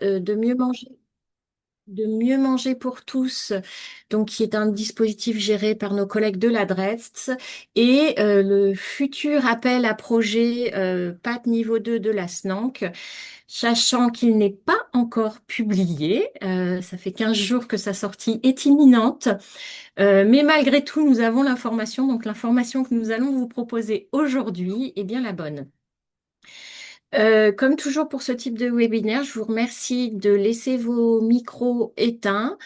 de mieux manger. De mieux manger pour tous, donc qui est un dispositif géré par nos collègues de l'ADREST, et le futur appel à projet PAT niveau 2 de la SNANC, sachant qu'il n'est pas encore publié. Ça fait 15 jours que sa sortie est imminente. Mais malgré tout, nous avons l'information. Donc l'information que nous allons vous proposer aujourd'hui est bien la bonne. Comme toujours pour ce type de webinaire, je vous remercie de laisser vos micros éteints,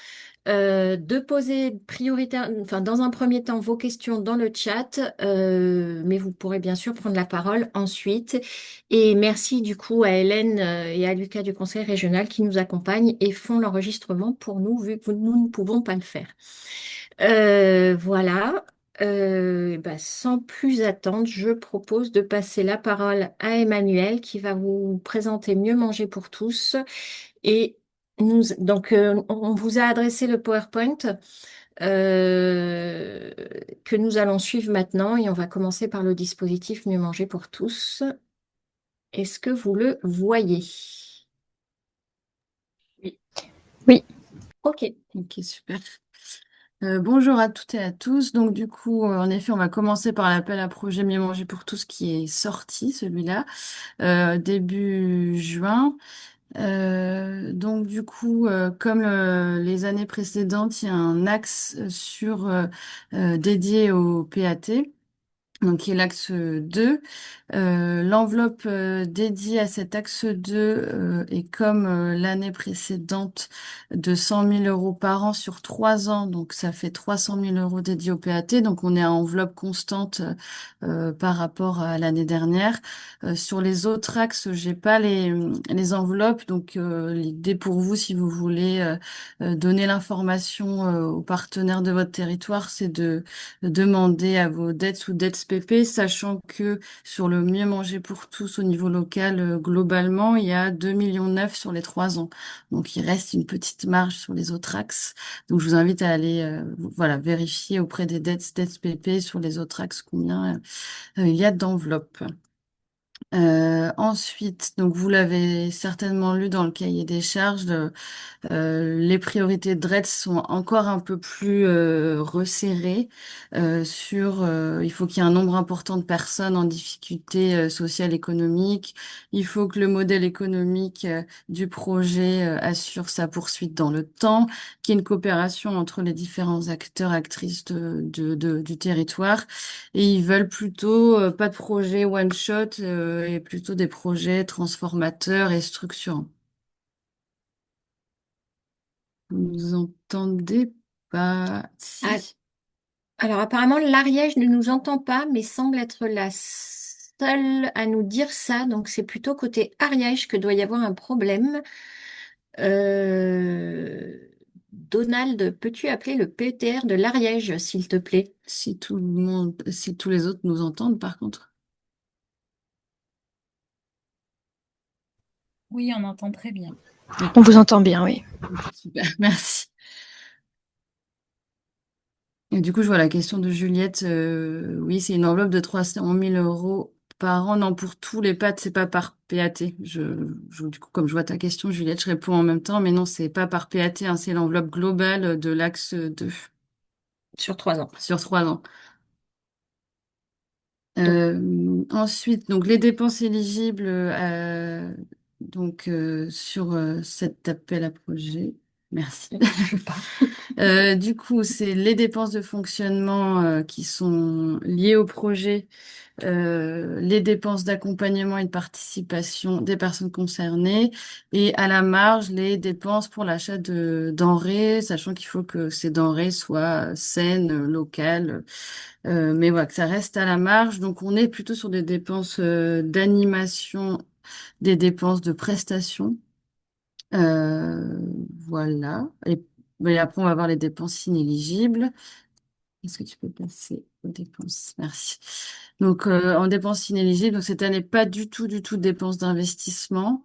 de poser prioritaire, enfin, dans un premier temps vos questions dans le chat, mais vous pourrez bien sûr prendre la parole ensuite. Et merci du coup à Hélène et à Lucas du Conseil régional qui nous accompagnent et font l'enregistrement pour nous, vu que nous ne pouvons pas le faire. Voilà. Bah, sans plus attendre, je propose de passer la parole à Emmanuel qui va vous présenter Mieux manger pour tous. Et on vous a adressé le PowerPoint euh, que nous allons suivre maintenant et on va commencer par le dispositif Mieux manger pour tous. Est-ce que vous le voyez? Oui. Oui. Ok. Ok, super. Bonjour à toutes et à tous. Donc du coup, en effet, on va commencer par l'appel à projet Mieux manger pour tous qui est sorti, celui-là, début juin. Donc du coup, comme les années précédentes, il y a un axe dédié au PAT. Donc, qui est l'axe 2. L'enveloppe dédiée à cet axe 2 est comme l'année précédente de 100 000 euros par an sur 3 ans. Donc, ça fait 300 000 euros dédiés au PAT. Donc, on est à enveloppe constante par rapport à l'année dernière. Sur les autres axes, j'ai pas les enveloppes. Donc, l'idée pour vous, si vous voulez donner l'information aux partenaires de votre territoire, c'est de demander à vos dettes ou dettes PP, sachant que sur le mieux manger pour tous au niveau local, globalement, il y a 2,9 millions sur les 3 ans. Donc, il reste une petite marge sur les autres axes. Donc, je vous invite à aller, voilà, vérifier auprès des dettes PP sur les autres axes combien il y a d'enveloppes. Ensuite, donc vous l'avez certainement lu dans le cahier des charges, les priorités de REDS sont encore un peu plus resserrées il faut qu'il y ait un nombre important de personnes en difficulté sociale économique. Il faut que le modèle économique du projet assure sa poursuite dans le temps, qu'il y ait une coopération entre les différents acteurs, actrices du territoire. Et ils veulent plutôt pas de projet one shot et plutôt des projets transformateurs et structurants. Vous entendez pas? Ah, Si. alors apparemment, l'Ariège ne nous entend pas, mais semble être la seule à nous dire ça. Donc c'est plutôt côté Ariège que doit y avoir un problème. Euh, Donald, peux-tu appeler le PTR de l'Ariège, s'il te plaît? Si tout le monde, si tous les autres nous entendent, par contre. Oui, on entend très bien. Ok, On vous entend bien, oui. ok, super, merci. Et du coup, je vois la question de Juliette. Oui, c'est une enveloppe de 300 000 euros par an. Non, pour tous les pâtes, c'est pas par PAT. Du coup, comme je vois ta question, Juliette, je réponds en même temps. Mais non, c'est pas par PAT, hein, c'est l'enveloppe globale de l'axe 2 Sur 3 ans. sur 3 ans. Donc, Ensuite, donc les dépenses éligibles sur cet appel à projet. Merci. je veux pas. Du coup, c'est les dépenses de fonctionnement qui sont liées au projet, les dépenses d'accompagnement et de participation des personnes concernées, et à la marge, les dépenses pour l'achat de denrées, sachant qu'il faut que ces denrées soient saines, locales, mais voilà, que ça reste à la marge. Donc, on est plutôt sur des dépenses d'animation, des dépenses de prestations. Euh, voilà. Et après, on va voir les dépenses inéligibles. Est-ce que tu peux passer aux dépenses? Merci. Donc, en dépenses inéligibles, donc cette année, pas du tout de dépenses d'investissement,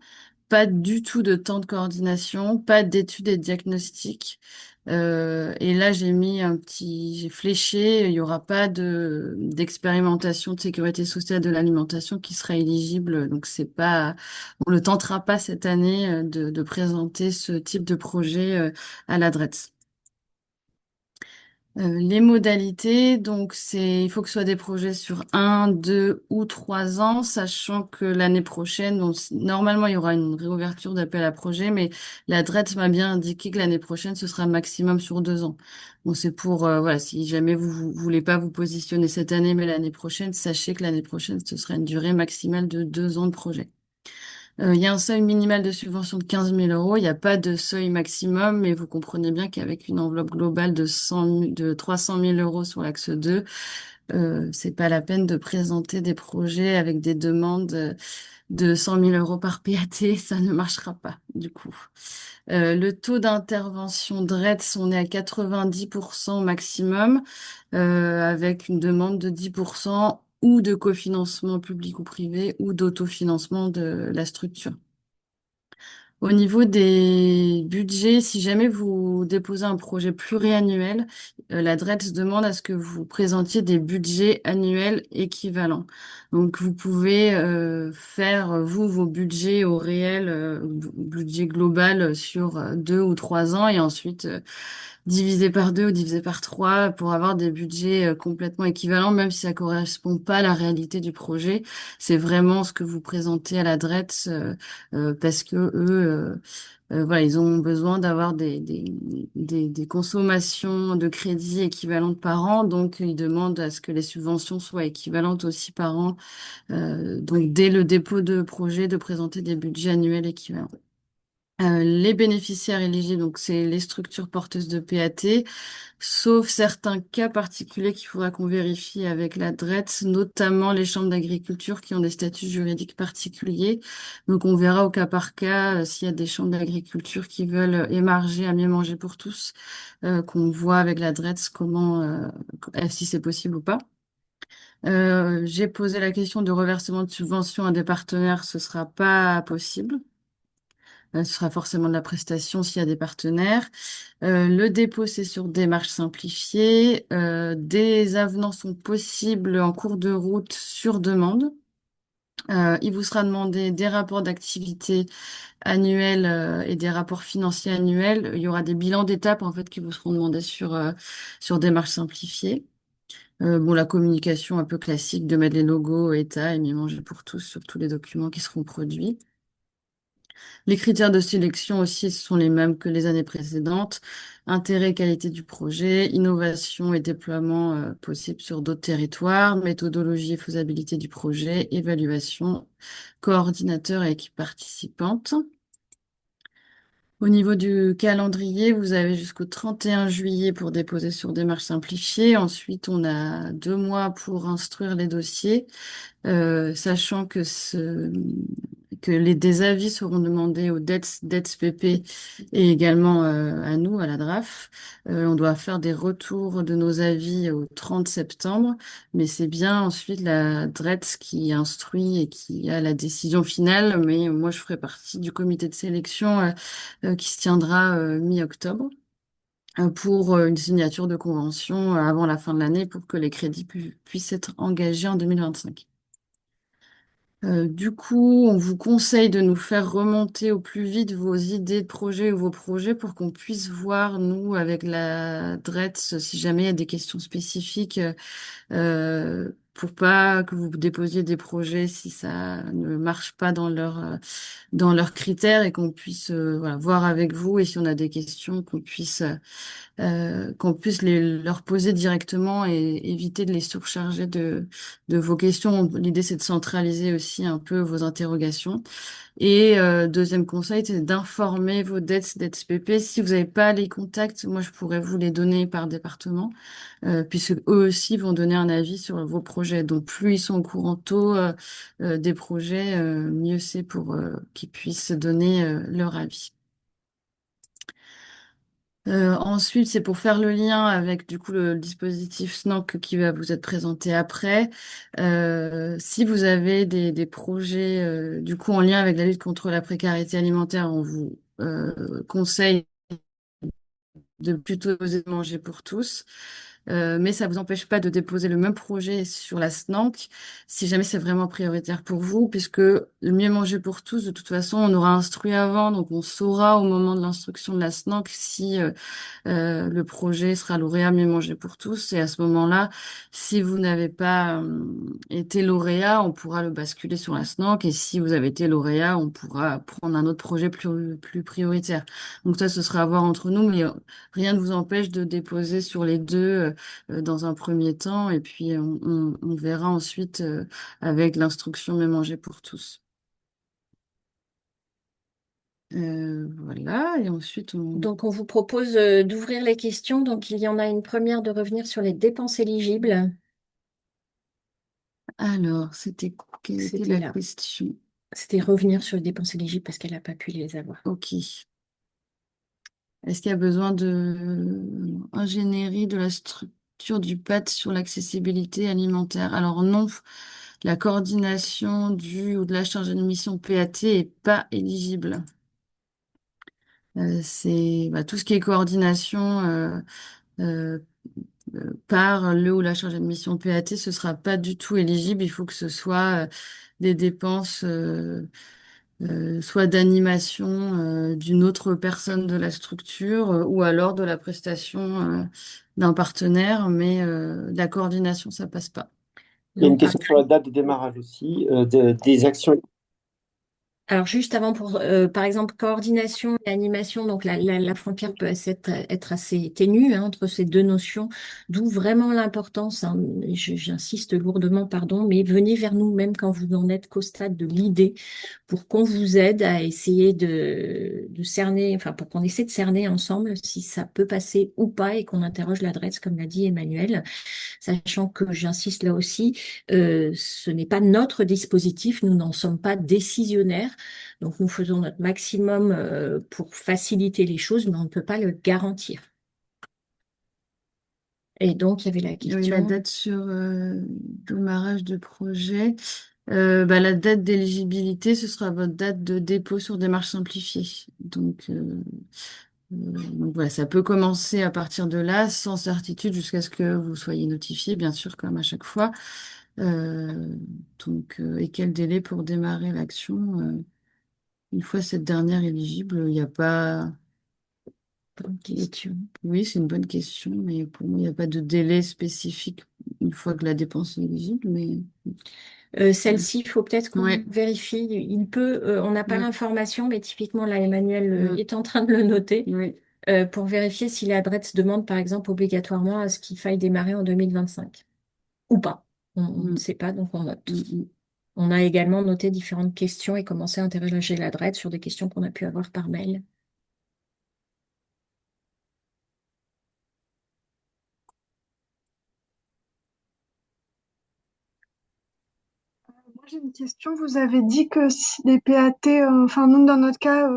pas du tout de temps de coordination, pas d'études et de diagnostics. Et là, j'ai fléché, il n'y aura pas d'expérimentation de sécurité sociale de l'alimentation qui sera éligible. Donc, on ne tentera pas cette année de présenter ce type de projet à la DRETS. Les modalités, donc il faut que ce soit des projets sur 1, 2 ou 3 ans, sachant que l'année prochaine, normalement il y aura une réouverture d'appel à projet, mais la DRETS m'a bien indiqué que l'année prochaine ce sera maximum sur 2 ans. Bon, c'est pour voilà, si jamais vous voulez pas vous positionner cette année, mais l'année prochaine, sachez que l'année prochaine ce sera une durée maximale de 2 ans de projet. Il y a un seuil minimal de subvention de 15 000 euros. Il n'y a pas de seuil maximum, mais vous comprenez bien qu'avec une enveloppe globale de 300 000 euros sur l'axe 2, c'est pas la peine de présenter des projets avec des demandes de 100 000 euros par PAT. Ça ne marchera pas, du coup. Le taux d'intervention DRETS, on est à 90% maximum, avec une demande de 10% ou de cofinancement public ou privé ou d'autofinancement de la structure. Au niveau des budgets, si jamais vous déposez un projet pluriannuel, la DRETS demande à ce que vous présentiez des budgets annuels équivalents. Donc, vous pouvez faire, vous, vos budgets au réel, budget global sur 2 ou 3 ans et ensuite diviser par 2 ou diviser par 3 pour avoir des budgets complètement équivalents, même si ça correspond pas à la réalité du projet. C'est vraiment ce que vous présentez à la DRETS parce que eux, voilà, ils ont besoin d'avoir des consommations de crédit équivalentes par an, donc ils demandent à ce que les subventions soient équivalentes aussi par an. Donc dès le dépôt de projet, de présenter des budgets annuels équivalents. Les bénéficiaires éligibles, donc c'est les structures porteuses de PAT, sauf certains cas particuliers qu'il faudra qu'on vérifie avec la DRETS, notamment les chambres d'agriculture qui ont des statuts juridiques particuliers. Donc on verra au cas par cas s'il y a des chambres d'agriculture qui veulent émarger à mieux manger pour tous, qu'on voit avec la DRETS comment, si c'est possible ou pas. J'ai posé la question de reversement de subventions à des partenaires, ce sera pas possible. Ce sera forcément de la prestation s'il y a des partenaires. Le dépôt, c'est sur démarche simplifiée. Des avenants sont possibles en cours de route sur demande. Il vous sera demandé des rapports d'activité annuels et des rapports financiers annuels. Il y aura des bilans d'étapes en fait qui vous seront demandés sur démarche simplifiée. Bon, la communication un peu classique de mettre les logos État et mieux manger pour tous sur tous les documents qui seront produits. Les critères de sélection aussi sont les mêmes que les années précédentes. Intérêt et qualité du projet, innovation et déploiement possible sur d'autres territoires, méthodologie et faisabilité du projet, évaluation, coordinateur et équipe participante. Au niveau du calendrier, vous avez jusqu'au 31 juillet pour déposer sur démarche simplifiée. Ensuite, on a 2 mois pour instruire les dossiers. Sachant que des avis seront demandés aux DETS-PP et également à nous, à la DRAF. On doit faire des retours de nos avis au 30 septembre, mais c'est bien ensuite la DRETS qui instruit et qui a la décision finale. Mais moi, je ferai partie du comité de sélection qui se tiendra mi-octobre pour une signature de convention avant la fin de l'année pour que les crédits puissent être engagés en 2025. Du coup, on vous conseille de nous faire remonter au plus vite vos idées de projet ou vos projets pour qu'on puisse voir, nous, avec la DRETS, si jamais il y a des questions spécifiques, pour pas que vous déposiez des projets si ça ne marche pas dans leurs critères et qu'on puisse voilà, voir avec vous et si on a des questions, qu'on puisse leur poser directement et éviter de les surcharger de vos questions. L'idée, c'est de centraliser aussi un peu vos interrogations. Et deuxième conseil, c'est d'informer vos DETS-PP. Si vous n'avez pas les contacts, moi, je pourrais vous les donner par département, puisque eux aussi vont donner un avis sur vos projets. Donc, plus ils sont au courant tôt des projets, mieux c'est pour qu'ils puissent donner leur avis. Ensuite, c'est pour faire le lien avec du coup le dispositif SNOC qui va vous être présenté après. Si vous avez des projets du coup en lien avec la lutte contre la précarité alimentaire, on vous conseille de plutôt oser manger pour tous. Mais ça ne vous empêche pas de déposer le même projet sur la SNANC si jamais c'est vraiment prioritaire pour vous, puisque le mieux manger pour tous, de toute façon, on aura instruit avant, donc on saura au moment de l'instruction de la SNANC si le projet sera lauréat Mieux manger pour tous. Et à ce moment-là, si vous n'avez pas été lauréat, on pourra le basculer sur la SNANC. Et si vous avez été lauréat, on pourra prendre un autre projet plus prioritaire. Donc ça, ce sera à voir entre nous, mais rien ne vous empêche de déposer sur les deux dans un premier temps. Et puis, on verra ensuite avec l'instruction Mieux manger pour tous. Voilà, et ensuite Donc, on vous propose d'ouvrir les questions. Donc, il y en a une première de revenir sur les dépenses éligibles. Alors, quelle était C'était la là. question? C'était revenir sur les dépenses éligibles parce qu'elle n'a pas pu les avoir. Ok. Est-ce qu'il y a besoin de ingénierie de la structure du PAT sur l'accessibilité alimentaire? Alors non, la coordination du ou de la charge d'admission PAT est pas éligible. C'est tout ce qui est coordination euh, par le ou la charge d'admission PAT, ce sera pas du tout éligible. Il faut que ce soit des dépenses soit d'animation d'une autre personne de la structure ou alors de la prestation d'un partenaire, mais la coordination, ça passe pas. Il y a une Donc, question sur la date de démarrage aussi, des actions. alors, juste avant, par exemple, coordination et animation, donc la frontière peut être assez ténue hein, entre ces deux notions, d'où vraiment l'importance, hein, j'insiste lourdement, pardon, mais venez vers nous même quand vous n'en êtes qu'au stade de l'idée pour qu'on vous aide à essayer de cerner, enfin, pour qu'on essaie de cerner ensemble si ça peut passer ou pas et qu'on interroge l'adresse, comme l'a dit Emmanuel, sachant que j'insiste là aussi, ce n'est pas notre dispositif, nous n'en sommes pas décisionnaires. Donc, nous faisons notre maximum pour faciliter les choses, mais on ne peut pas le garantir. Et donc, il y avait la Oui, la question. date sur démarrage de projet. La date d'éligibilité, ce sera votre date de dépôt sur démarche simplifiée. Donc voilà, ça peut commencer à partir de là, sans certitude, jusqu'à ce que vous soyez notifié, bien sûr, comme à chaque fois. Euh, et quel délai pour démarrer l'action? Une fois cette dernière éligible, il n'y a pas. Bonne question. Oui, c'est une bonne question, mais pour moi, il n'y a pas de délai spécifique une fois que la dépense est éligible. Mais Celle-ci, il faut peut-être qu'on ouais, vérifie. On n'a pas ouais, l'information, mais typiquement, là, Emmanuel mm, est en train de le noter oui, pour vérifier si la DRETS demande, par exemple, obligatoirement à ce qu'il faille démarrer en 2025 ou pas. On ne mm, sait pas, donc on note. mm. On a également noté différentes questions et commencé à interroger la DRETS sur des questions qu'on a pu avoir par mail. Moi, j'ai une question. Vous avez dit que si les PAT, enfin nous dans notre cas,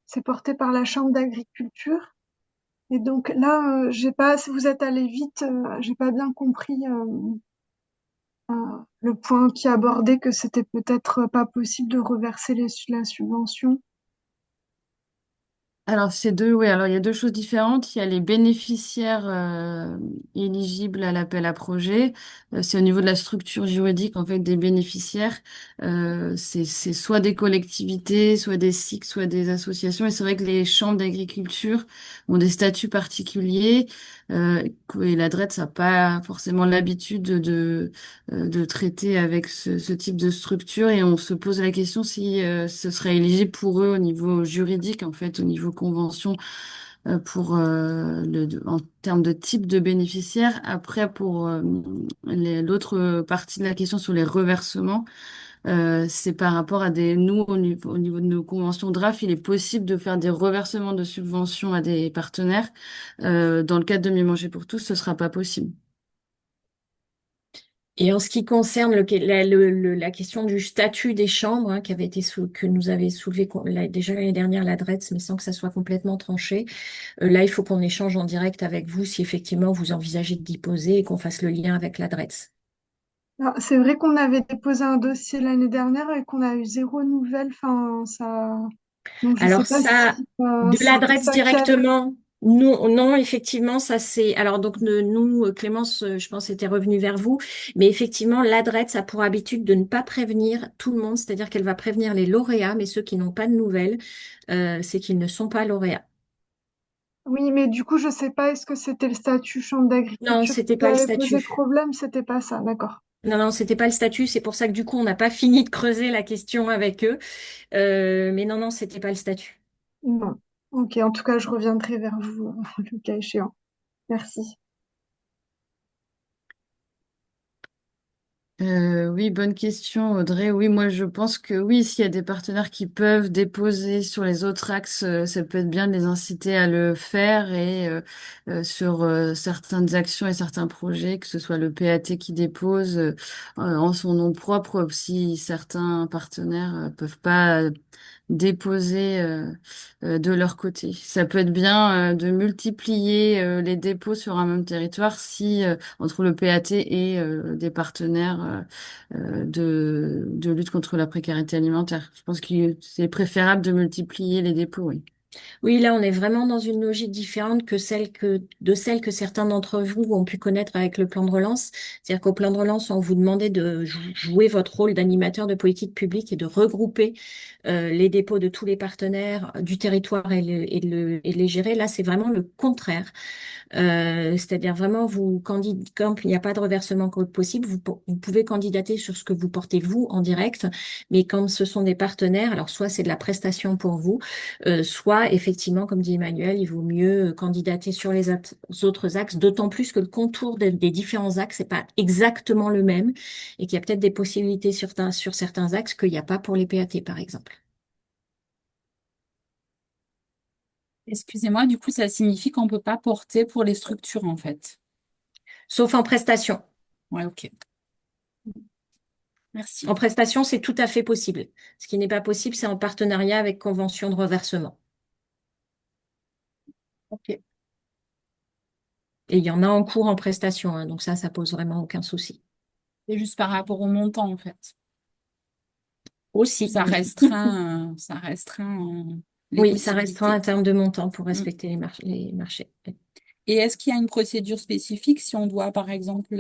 c'est porté par la Chambre d'agriculture. Et donc là, j'ai pas, si vous êtes allé vite, j'ai pas bien compris euh, le point qui abordait que c'était peut-être pas possible de reverser la subvention. Alors, oui, alors il y a deux choses différentes. Il y a les bénéficiaires éligibles à l'appel à projet. C'est au niveau de la structure juridique en fait des bénéficiaires. C'est soit des collectivités, soit des SIC, soit des associations. Et c'est vrai que les chambres d'agriculture ont des statuts particuliers. Et la DRETS n'a pas forcément l'habitude de traiter avec ce type de structure et on se pose la question si ce serait éligible pour eux au niveau juridique, en fait, au niveau convention, pour en termes de type de bénéficiaire. Après, pour l'autre partie de la question sur les reversements, c'est par rapport à nous, au niveau de nos conventions DRAF, il est possible de faire des reversements de subventions à des partenaires. Dans le cadre de Mieux manger pour tous, ce sera pas possible. Et en ce qui concerne la question du statut des chambres, hein, qui avait été que nous avait soulevé déjà l'année dernière la DRETS, mais sans que ça soit complètement tranché, là, il faut qu'on échange en direct avec vous si effectivement vous envisagez de d'y poser et qu'on fasse le lien avec la DRETS. Alors, c'est vrai qu'on avait déposé un dossier l'année dernière et qu'on a eu zéro nouvelle. Enfin, ça. Donc je sais Alors pas ça, si de c'était l'adresse ça qui avait. directement, Non, non, effectivement, ça c'est. Alors donc nous, Clémence, je pense, était revenue vers vous, mais effectivement, l'adresse a pour habitude de ne pas prévenir tout le monde, c'est-à-dire qu'elle va prévenir les lauréats, mais ceux qui n'ont pas de nouvelles, c'est qu'ils ne sont pas lauréats. Oui, mais du coup, je sais pas, est-ce que c'était le statut chambre Non, d'agriculture c'était qui pas le avait posé statut. problème? C'était pas ça, d'accord. Non, non, c'était pas le statut. C'est pour ça que du coup, on n'a pas fini de creuser la question avec eux. Mais non, non, c'était pas le statut. Non. Ok, en tout cas, je reviendrai vers vous le cas échéant. Merci. Oui, bonne question, Audrey. Oui, moi je pense que oui, s'il y a des partenaires qui peuvent déposer sur les autres axes, ça peut être bien de les inciter à le faire et sur certaines actions et certains projets, que ce soit le PAT qui dépose en son nom propre, si certains partenaires peuvent pas déposer de leur côté. Ça peut être bien de multiplier les dépôts sur un même territoire si entre le PAT et des partenaires de lutte contre la précarité alimentaire. Je pense que c'est préférable de multiplier les dépôts, oui. Oui, là, on est vraiment dans une logique différente de celle que certains d'entre vous ont pu connaître avec le plan de relance. C'est-à-dire qu'au plan de relance, on vous demandait de jouer votre rôle d'animateur de politique publique et de regrouper les dépôts de tous les partenaires du territoire et de les gérer. Là, c'est vraiment le contraire. C'est-à-dire vraiment, quand il n'y a pas de reversement possible, vous pouvez candidater sur ce que vous portez vous en direct, mais quand ce sont des partenaires, alors soit c'est de la prestation pour vous, soit effectivement, comme dit Emmanuel, il vaut mieux candidater sur les autres axes, d'autant plus que le contour des différents axes n'est pas exactement le même et qu'il y a peut-être des possibilités sur certains axes qu'il n'y a pas pour les PAT, par exemple. Excusez-moi, du coup, ça signifie qu'on ne peut pas porter pour les structures, en fait. Sauf en prestation. Ouais, ok. Merci. En prestation, c'est tout à fait possible. Ce qui n'est pas possible, c'est en partenariat avec convention de reversement. Ok. Et il y en a en cours en prestation, hein, donc ça pose vraiment aucun souci. C'est juste par rapport au montant, en fait. Aussi. Ça restreint les Oui, ça restera un possibilités. terme de montant pour Mm. respecter les marchés. Et est-ce qu'il y a une procédure spécifique si on doit, par exemple,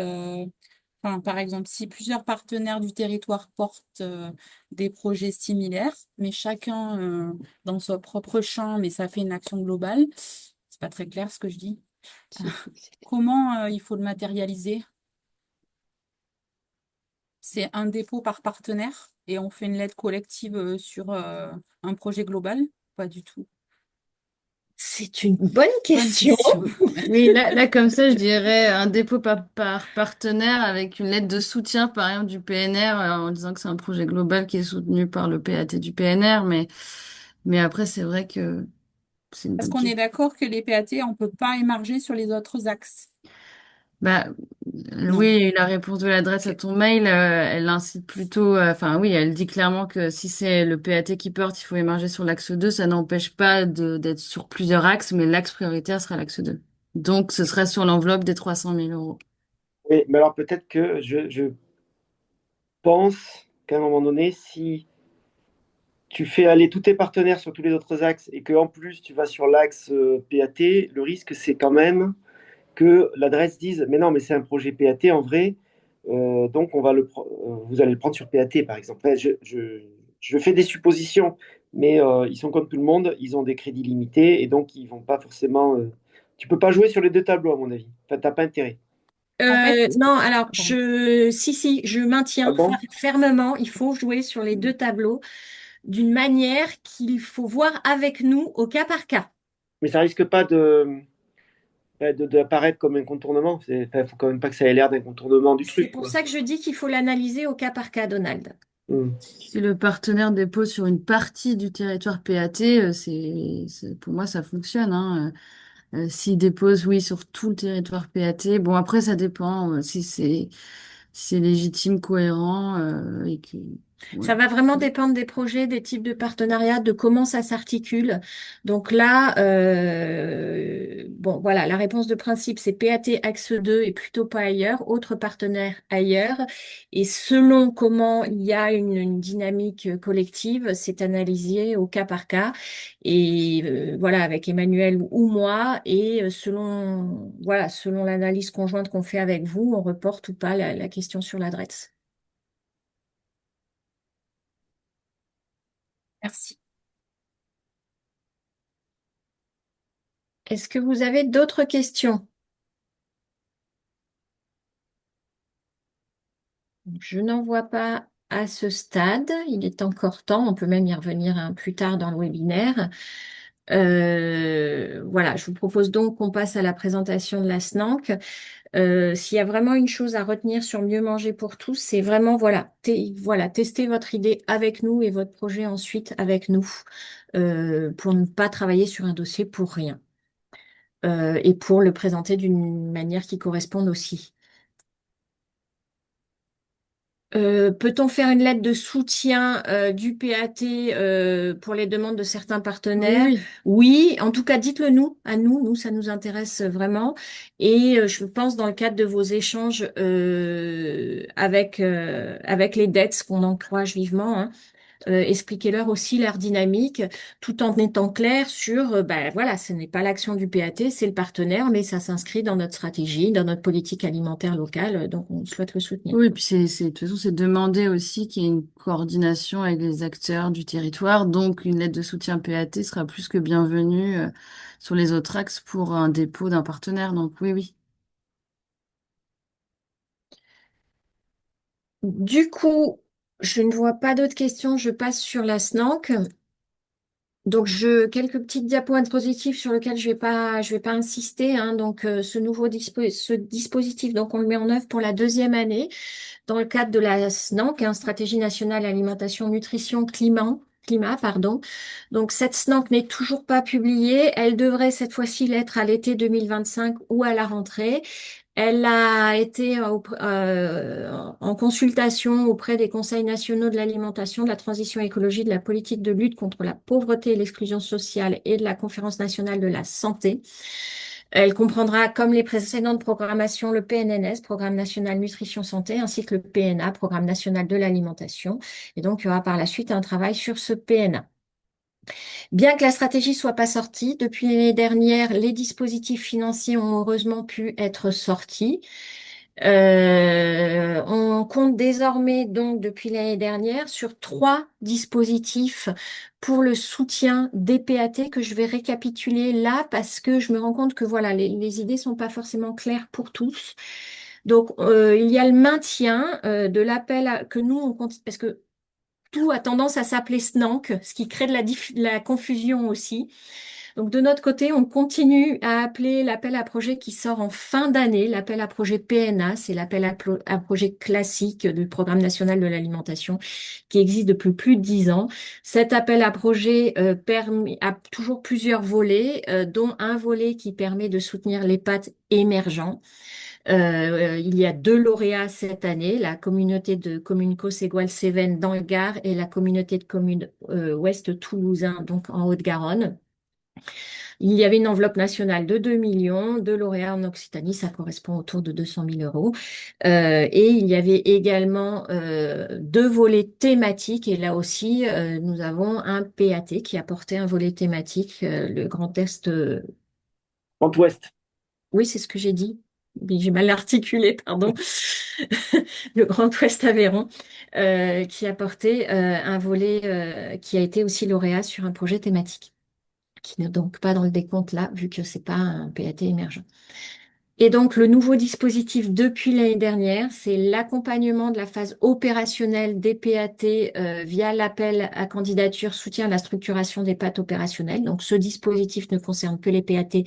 si plusieurs partenaires du territoire portent des projets similaires, mais chacun dans son propre champ, mais ça fait une action globale, c'est pas très clair ce que je dis. Comment il faut le matérialiser? C'est un dépôt par partenaire et on fait une lettre collective sur un projet global? Pas du tout. C'est une bonne Bonne question. question. Oui, là, comme ça, je dirais un dépôt par partenaire avec une lettre de soutien, par exemple, du PNR, en disant que c'est un projet global qui est soutenu par le PAT du PNR. Mais après, c'est vrai que c'est une Parce bonne qu'on est question. d'accord que les PAT, on ne peut pas émarger sur les autres axes. Bah, Non. oui, la réponse de l'adresse à Ok. ton mail, elle incite plutôt, enfin oui, elle dit clairement que si c'est le PAT qui porte, il faut émarger sur l'axe 2. Ça n'empêche pas d'être sur plusieurs axes, mais l'axe prioritaire sera l'axe 2. Donc, ce sera sur l'enveloppe des 300 000 euros. Oui, mais alors peut-être que je pense qu'à un moment donné, si tu fais aller tous tes partenaires sur tous les autres axes et qu'en plus tu vas sur l'axe PAT, le risque c'est quand même que l'adresse dise mais non, mais c'est un projet PAT en vrai, donc vous allez le prendre sur PAT par exemple. Enfin, je fais des suppositions, mais ils sont comme tout le monde, ils ont des crédits limités et donc ils vont pas forcément. Tu peux pas jouer sur les deux tableaux à mon avis. Enfin, t'as pas intérêt. En fait, Non, alors bon. si, je Ah maintiens bon? fermement, il faut jouer sur les deux tableaux d'une manière qu'il faut voir avec nous au cas par cas. Mais ça risque pas d'apparaître comme un contournement. Il faut quand même pas que ça ait l'air d'un contournement du C'est truc, pour quoi. ça que je dis qu'il faut l'analyser au cas par cas, Donald. Hmm. Si le partenaire dépose sur une partie du territoire PAT, pour moi, ça fonctionne, hein. S'il dépose, oui, sur tout le territoire PAT, bon, après, ça dépend si c'est légitime, cohérent, et que Ouais. Ça va vraiment dépendre des projets, des types de partenariats, de comment ça s'articule. Donc là, bon, voilà, la réponse de principe, c'est PAT axe 2 et plutôt pas ailleurs, autres partenaires ailleurs. Et selon comment il y a une dynamique collective, c'est analysé au cas par cas. Et voilà, avec Emmanuel ou moi, et selon, voilà, selon l'analyse conjointe qu'on fait avec vous, on reporte ou pas la question sur l'adresse. Merci. Est-ce que vous avez d'autres questions? Je n'en vois pas à ce stade. Il est encore temps. On peut même y revenir plus tard dans le webinaire. Voilà, je vous propose donc qu'on passe à la présentation de la SNANC. S'il y a vraiment une chose à retenir sur Mieux manger pour tous, c'est vraiment voilà, voilà, tester votre idée avec nous et votre projet ensuite avec nous pour ne pas travailler sur un dossier pour rien et pour le présenter d'une manière qui corresponde aussi. Peut-on faire une lettre de soutien du PAT pour les demandes de certains Oui, partenaires? oui. Oui, en tout cas, dites-le nous, à nous, ça nous intéresse vraiment. Et je pense dans le cadre de vos échanges avec les dettes, qu'on encourage vivement, hein, expliquez-leur aussi leur dynamique, tout en étant clair sur, ben voilà, ce n'est pas l'action du PAT, c'est le partenaire, mais ça s'inscrit dans notre stratégie, dans notre politique alimentaire locale, donc on souhaite le soutenir. Oui, et puis de toute façon, c'est demander aussi qu'il y ait une coordination avec les acteurs du territoire. Donc, une lettre de soutien PAT sera plus que bienvenue sur les autres axes pour un dépôt d'un partenaire. Donc, oui, oui. Du coup, je ne vois pas d'autres questions, je passe sur la SNANC. Donc, quelques petites diapositives sur lesquelles je vais pas insister, hein. Donc, ce dispositif, donc on le met en œuvre pour la deuxième année dans le cadre de la SNANC, hein, Stratégie nationale alimentation, nutrition, climat, pardon. Donc, cette SNANC n'est toujours pas publiée. Elle devrait cette fois-ci l'être à l'été 2025 ou à la rentrée. Elle a été en consultation auprès des conseils nationaux de l'alimentation, de la transition écologique, de la politique de lutte contre la pauvreté et l'exclusion sociale et de la Conférence nationale de la santé. Elle comprendra, comme les précédentes programmations, le PNNS, Programme national nutrition santé, ainsi que le PNA, Programme national de l'alimentation. Et donc, il y aura par la suite un travail sur ce PNA. Bien que la stratégie soit pas sortie, depuis l'année dernière, les dispositifs financiers ont heureusement pu être sortis. On compte désormais donc depuis l'année dernière sur 3 dispositifs pour le soutien des PAT que je vais récapituler là parce que je me rends compte que voilà, les idées sont pas forcément claires pour tous. Donc il y a le maintien de que nous on compte parce que tout a tendance à s'appeler SNANC, ce qui crée de la confusion aussi. Donc de notre côté, on continue à appeler l'appel à projet qui sort en fin d'année, l'appel à projet PNA, c'est l'appel à projet classique du Programme national de l'alimentation qui existe depuis plus de 10 ans. Cet appel à projet a toujours plusieurs volets, dont un volet qui permet de soutenir les pâtes émergents. Il y a 2 lauréats cette année, la communauté de communes Causse-Égoile-Cévennes dans le Gard et la communauté de communes Ouest Toulousain, donc en Haute-Garonne. Il y avait une enveloppe nationale de 2 millions, 2 lauréats en Occitanie, ça correspond autour de 200 000 euros. Et il y avait également 2 volets thématiques. Et là aussi, nous avons un PAT qui a porté un volet thématique, le Grand Est. Grand Ouest. Oui, c'est ce que j'ai dit. Mais j'ai mal articulé, pardon. Le Grand Ouest Aveyron, qui a porté un volet qui a été aussi lauréat sur un projet thématique qui n'est donc pas dans le décompte là, vu que c'est pas un PAT émergent. Et donc, le nouveau dispositif depuis l'année dernière, c'est l'accompagnement de la phase opérationnelle des PAT via l'appel à candidature soutien à la structuration des pâtes opérationnelles. Donc, ce dispositif ne concerne que les PAT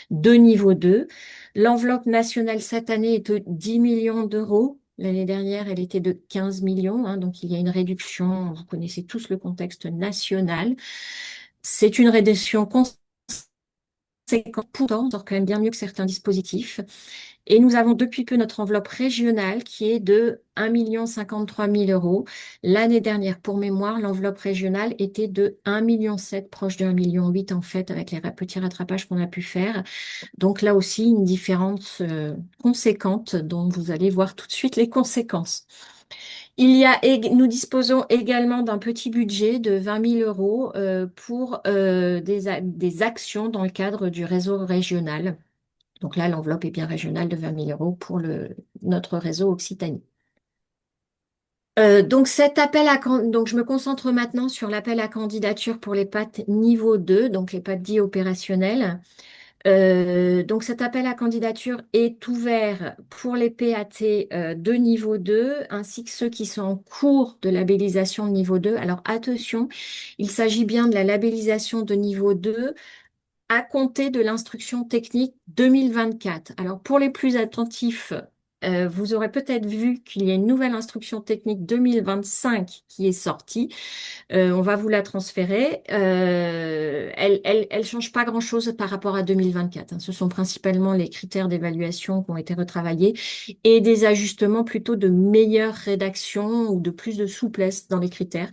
de niveau 2. L'enveloppe nationale cette année est de 10 millions d'euros. L'année dernière, elle était de 15 millions, hein, donc il y a une réduction. Vous connaissez tous le contexte national. C'est une réduction conséquente conséquent, pourtant, sort quand même bien mieux que certains dispositifs. Et nous avons depuis peu notre enveloppe régionale qui est de 1 53 000 euros. L'année dernière, pour mémoire, l'enveloppe régionale était de 1,7 million, proche de 1,8 million en fait, avec les petits rattrapages qu'on a pu faire. Donc là aussi, une différence conséquente dont vous allez voir tout de suite les conséquences. Nous disposons également d'un petit budget de 20 000 euros pour des actions dans le cadre du réseau régional. Donc là, l'enveloppe est bien régionale de 20 000 euros pour notre réseau Occitanie. Donc donc je me concentre maintenant sur l'appel à candidature pour les PAT niveau 2, donc les PAT dits opérationnels. Donc cet appel à candidature est ouvert pour les PAT de niveau 2 ainsi que ceux qui sont en cours de labellisation de niveau 2. Alors attention, il s'agit bien de la labellisation de niveau 2 à compter de l'instruction technique 2024. Alors pour les plus attentifs, vous aurez peut-être vu qu'il y a une nouvelle instruction technique 2025 qui est sortie. On va vous la transférer. Elle change pas grand-chose par rapport à 2024, hein. Ce sont principalement les critères d'évaluation qui ont été retravaillés et des ajustements plutôt de meilleure rédaction ou de plus de souplesse dans les critères.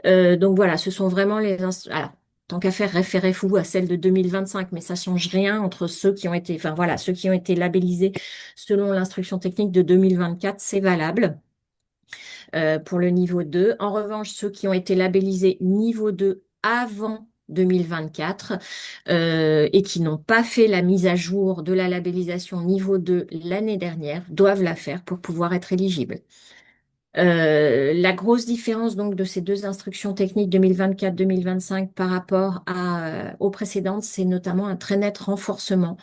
Donc voilà, ce sont vraiment alors, tant qu'à faire, référez-vous à celle de 2025, mais ça change rien entre ceux qui ont été, enfin voilà, ceux qui ont été labellisés selon l'instruction technique de 2024, c'est valable pour le niveau 2. En revanche, ceux qui ont été labellisés niveau 2 avant 2024 et qui n'ont pas fait la mise à jour de la labellisation niveau 2 l'année dernière doivent la faire pour pouvoir être éligibles. La grosse différence donc de ces deux instructions techniques 2024-2025 par rapport aux précédentes, c'est notamment un très net renforcement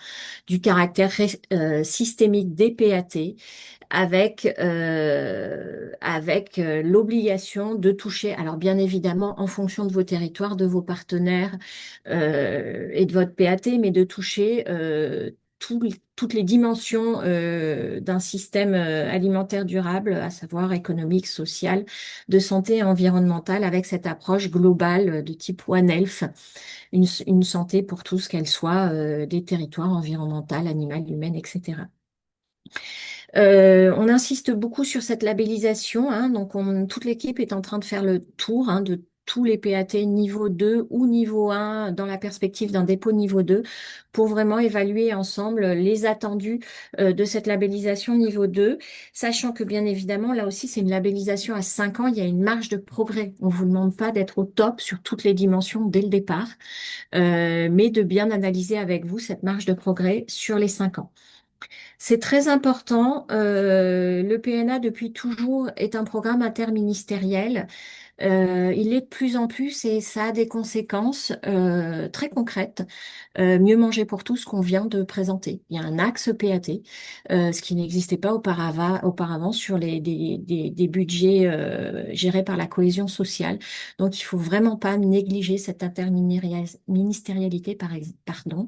du caractère systémique des PAT avec l'obligation de toucher, alors bien évidemment en fonction de vos territoires, de vos partenaires et de votre PAT, mais de toucher toutes les dimensions d'un système alimentaire durable, à savoir économique, social, de santé et environnementale, avec cette approche globale de type One Health, une santé pour tous, qu'elle soit des territoires environnementaux, animal, humaine, etc. On insiste beaucoup sur cette labellisation, hein, donc toute l'équipe est en train de faire le tour de tous les PAT niveau 2 ou niveau 1 dans la perspective d'un dépôt niveau 2 pour vraiment évaluer ensemble les attendus de cette labellisation niveau 2, sachant que bien évidemment, là aussi, c'est une labellisation à 5 ans, il y a une marge de progrès. On ne vous demande pas d'être au top sur toutes les dimensions dès le départ, mais de bien analyser avec vous cette marge de progrès sur les 5 ans. C'est très important. Le PNA, depuis toujours, est un programme interministériel. Il l'est de plus en plus et ça a des conséquences très concrètes. Mieux manger pour tous qu'on vient de présenter. Il y a un axe PAT, ce qui n'existait pas auparavant sur des budgets gérés par la cohésion sociale. Donc, il faut vraiment pas négliger cette interministérialité, pardon.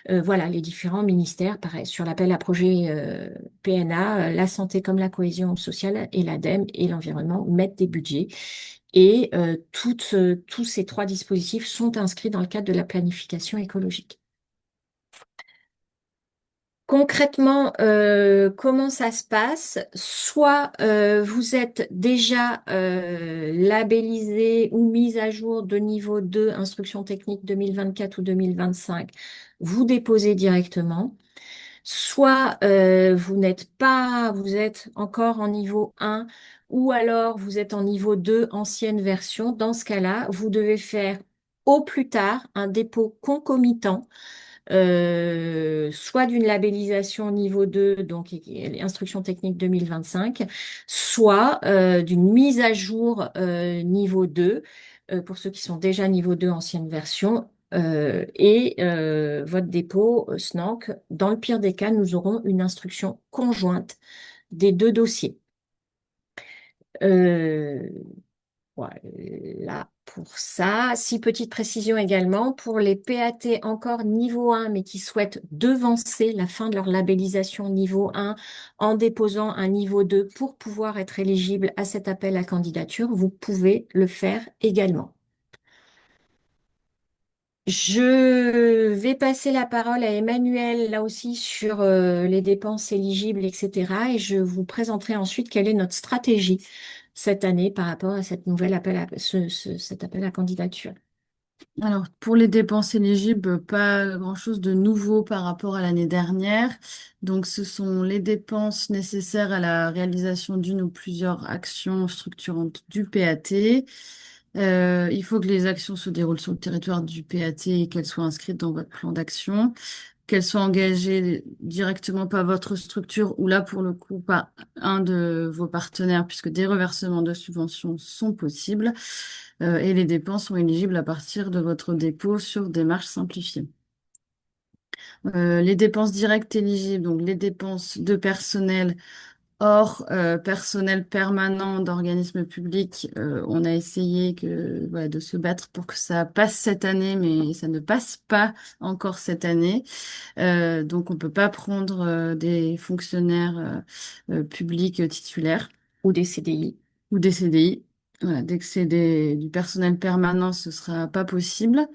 Voilà, les différents ministères, pareil, sur l'appel à projet PNA, la santé comme la cohésion sociale et l'ADEME et l'environnement mettent des budgets. Et tous ces trois dispositifs sont inscrits dans le cadre de la planification écologique. Concrètement, comment ça se passe? Soit vous êtes déjà labellisé ou mis à jour de niveau 2, instruction technique 2024 ou 2025, vous déposez directement. Soit vous n'êtes pas, vous êtes encore en niveau 1 ou alors vous êtes en niveau 2, ancienne version. Dans ce cas-là, vous devez faire au plus tard un dépôt concomitant soit d'une labellisation niveau 2, donc instruction technique 2025, soit d'une mise à jour niveau 2, pour ceux qui sont déjà niveau 2 ancienne version, et votre dépôt SNANC. Dans le pire des cas, nous aurons une instruction conjointe des deux dossiers. Voilà pour ça. Si petite précision également, pour les PAT encore niveau 1, mais qui souhaitent devancer la fin de leur labellisation niveau 1 en déposant un niveau 2 pour pouvoir être éligible à cet appel à candidature, vous pouvez le faire également. Je vais vais passer la parole à Emmanuel, là aussi, sur les dépenses éligibles, etc. Et je vous présenterai ensuite quelle est notre stratégie cette année par rapport à cette nouvelle appel à, cet appel à candidature. Alors, pour les dépenses éligibles, pas grand-chose de nouveau par rapport à l'année dernière. Donc, ce sont les dépenses nécessaires à la réalisation d'une ou plusieurs actions structurantes du PAT. Il faut que les actions se déroulent sur le territoire du PAT et qu'elles soient inscrites dans votre plan d'action, qu'elles soient engagées directement par votre structure ou là, pour le coup, par un de vos partenaires, puisque des reversements de subventions sont possibles. Et les dépenses sont éligibles à partir de votre dépôt sur démarche simplifiée. Les dépenses directes éligibles, donc les dépenses de personnel hors personnel permanent d'organismes publics, on a essayé voilà, de se battre pour que ça passe cette année, mais ça ne passe pas encore cette année. Donc on peut pas prendre des fonctionnaires publics titulaires Ou des CDI. ou des CDI. Voilà, dès que c'est du personnel permanent, ce sera pas possible.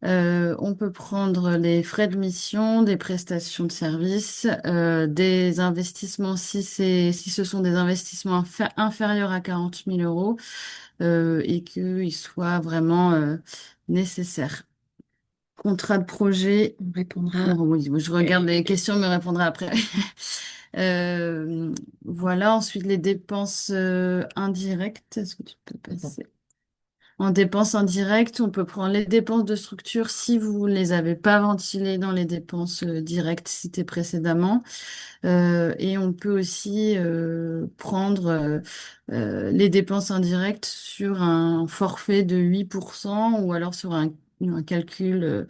On peut prendre les frais de mission, des prestations de services, des investissements si ce sont des investissements inférieurs à 40 000 euros et qu'ils soient vraiment nécessaires. Contrat de projet. On répondra. Bon, oui, je regarde les questions, me répondra après. Voilà, ensuite les dépenses indirectes. Est-ce que tu peux passer? En dépenses indirectes, on peut prendre les dépenses de structure si vous ne les avez pas ventilées dans les dépenses directes citées précédemment. Et on peut aussi prendre les dépenses indirectes sur un forfait de 8% ou alors sur un calcul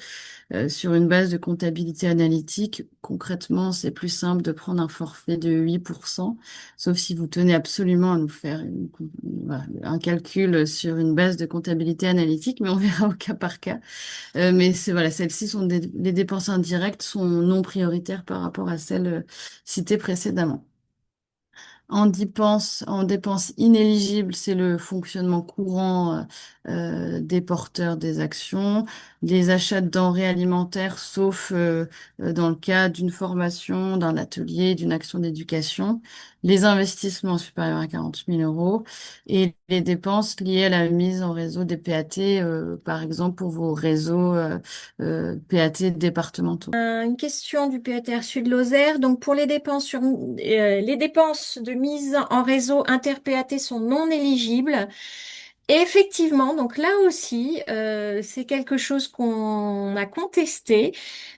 sur une base de comptabilité analytique. Concrètement, c'est plus simple de prendre un forfait de 8%, sauf si vous tenez absolument à nous faire voilà, un calcul sur une base de comptabilité analytique, mais on verra au cas par cas. Mais voilà, celles-ci sont les dépenses indirectes sont non prioritaires par rapport à celles citées précédemment. En dépenses inéligibles, c'est le fonctionnement courant des porteurs des actions, les achats de denrées alimentaires, sauf dans le cas d'une formation, d'un atelier, d'une action d'éducation, les investissements supérieurs à 40 000 euros et les dépenses liées à la mise en réseau des PAT, par exemple pour vos réseaux PAT départementaux. Une question du PATR Sud-Lozère. Donc, pour les dépenses de mise en réseau inter-PAT sont non éligibles. Et effectivement, donc là aussi, c'est quelque chose qu'on a contesté,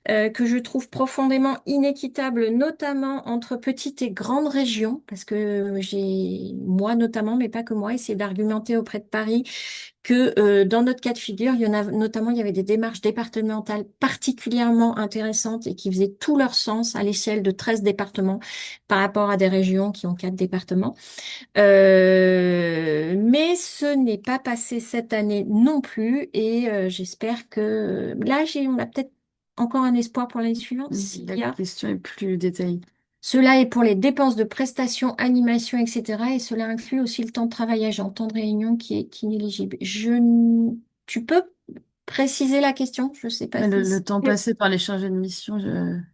que je trouve profondément inéquitable, notamment entre petites et grandes régions, parce que moi notamment, mais pas que moi, essayé d'argumenter auprès de Paris que dans notre cas de figure, il y avait des démarches départementales particulièrement intéressantes et qui faisaient tout leur sens à l'échelle de 13 départements par rapport à des régions qui ont 4 départements. Mais ce n'est pas passé cette année non plus et j'espère que là, on a peut-être encore un espoir pour l'année suivante. S'il La y a question est plus détaillée. cela est pour les dépenses de prestations, animation, etc. Et cela inclut aussi le temps de travail agent, temps de réunion qui est inéligible. Tu peux préciser la question? Je ne sais pas Mais si... le temps passé par les chargés de mission,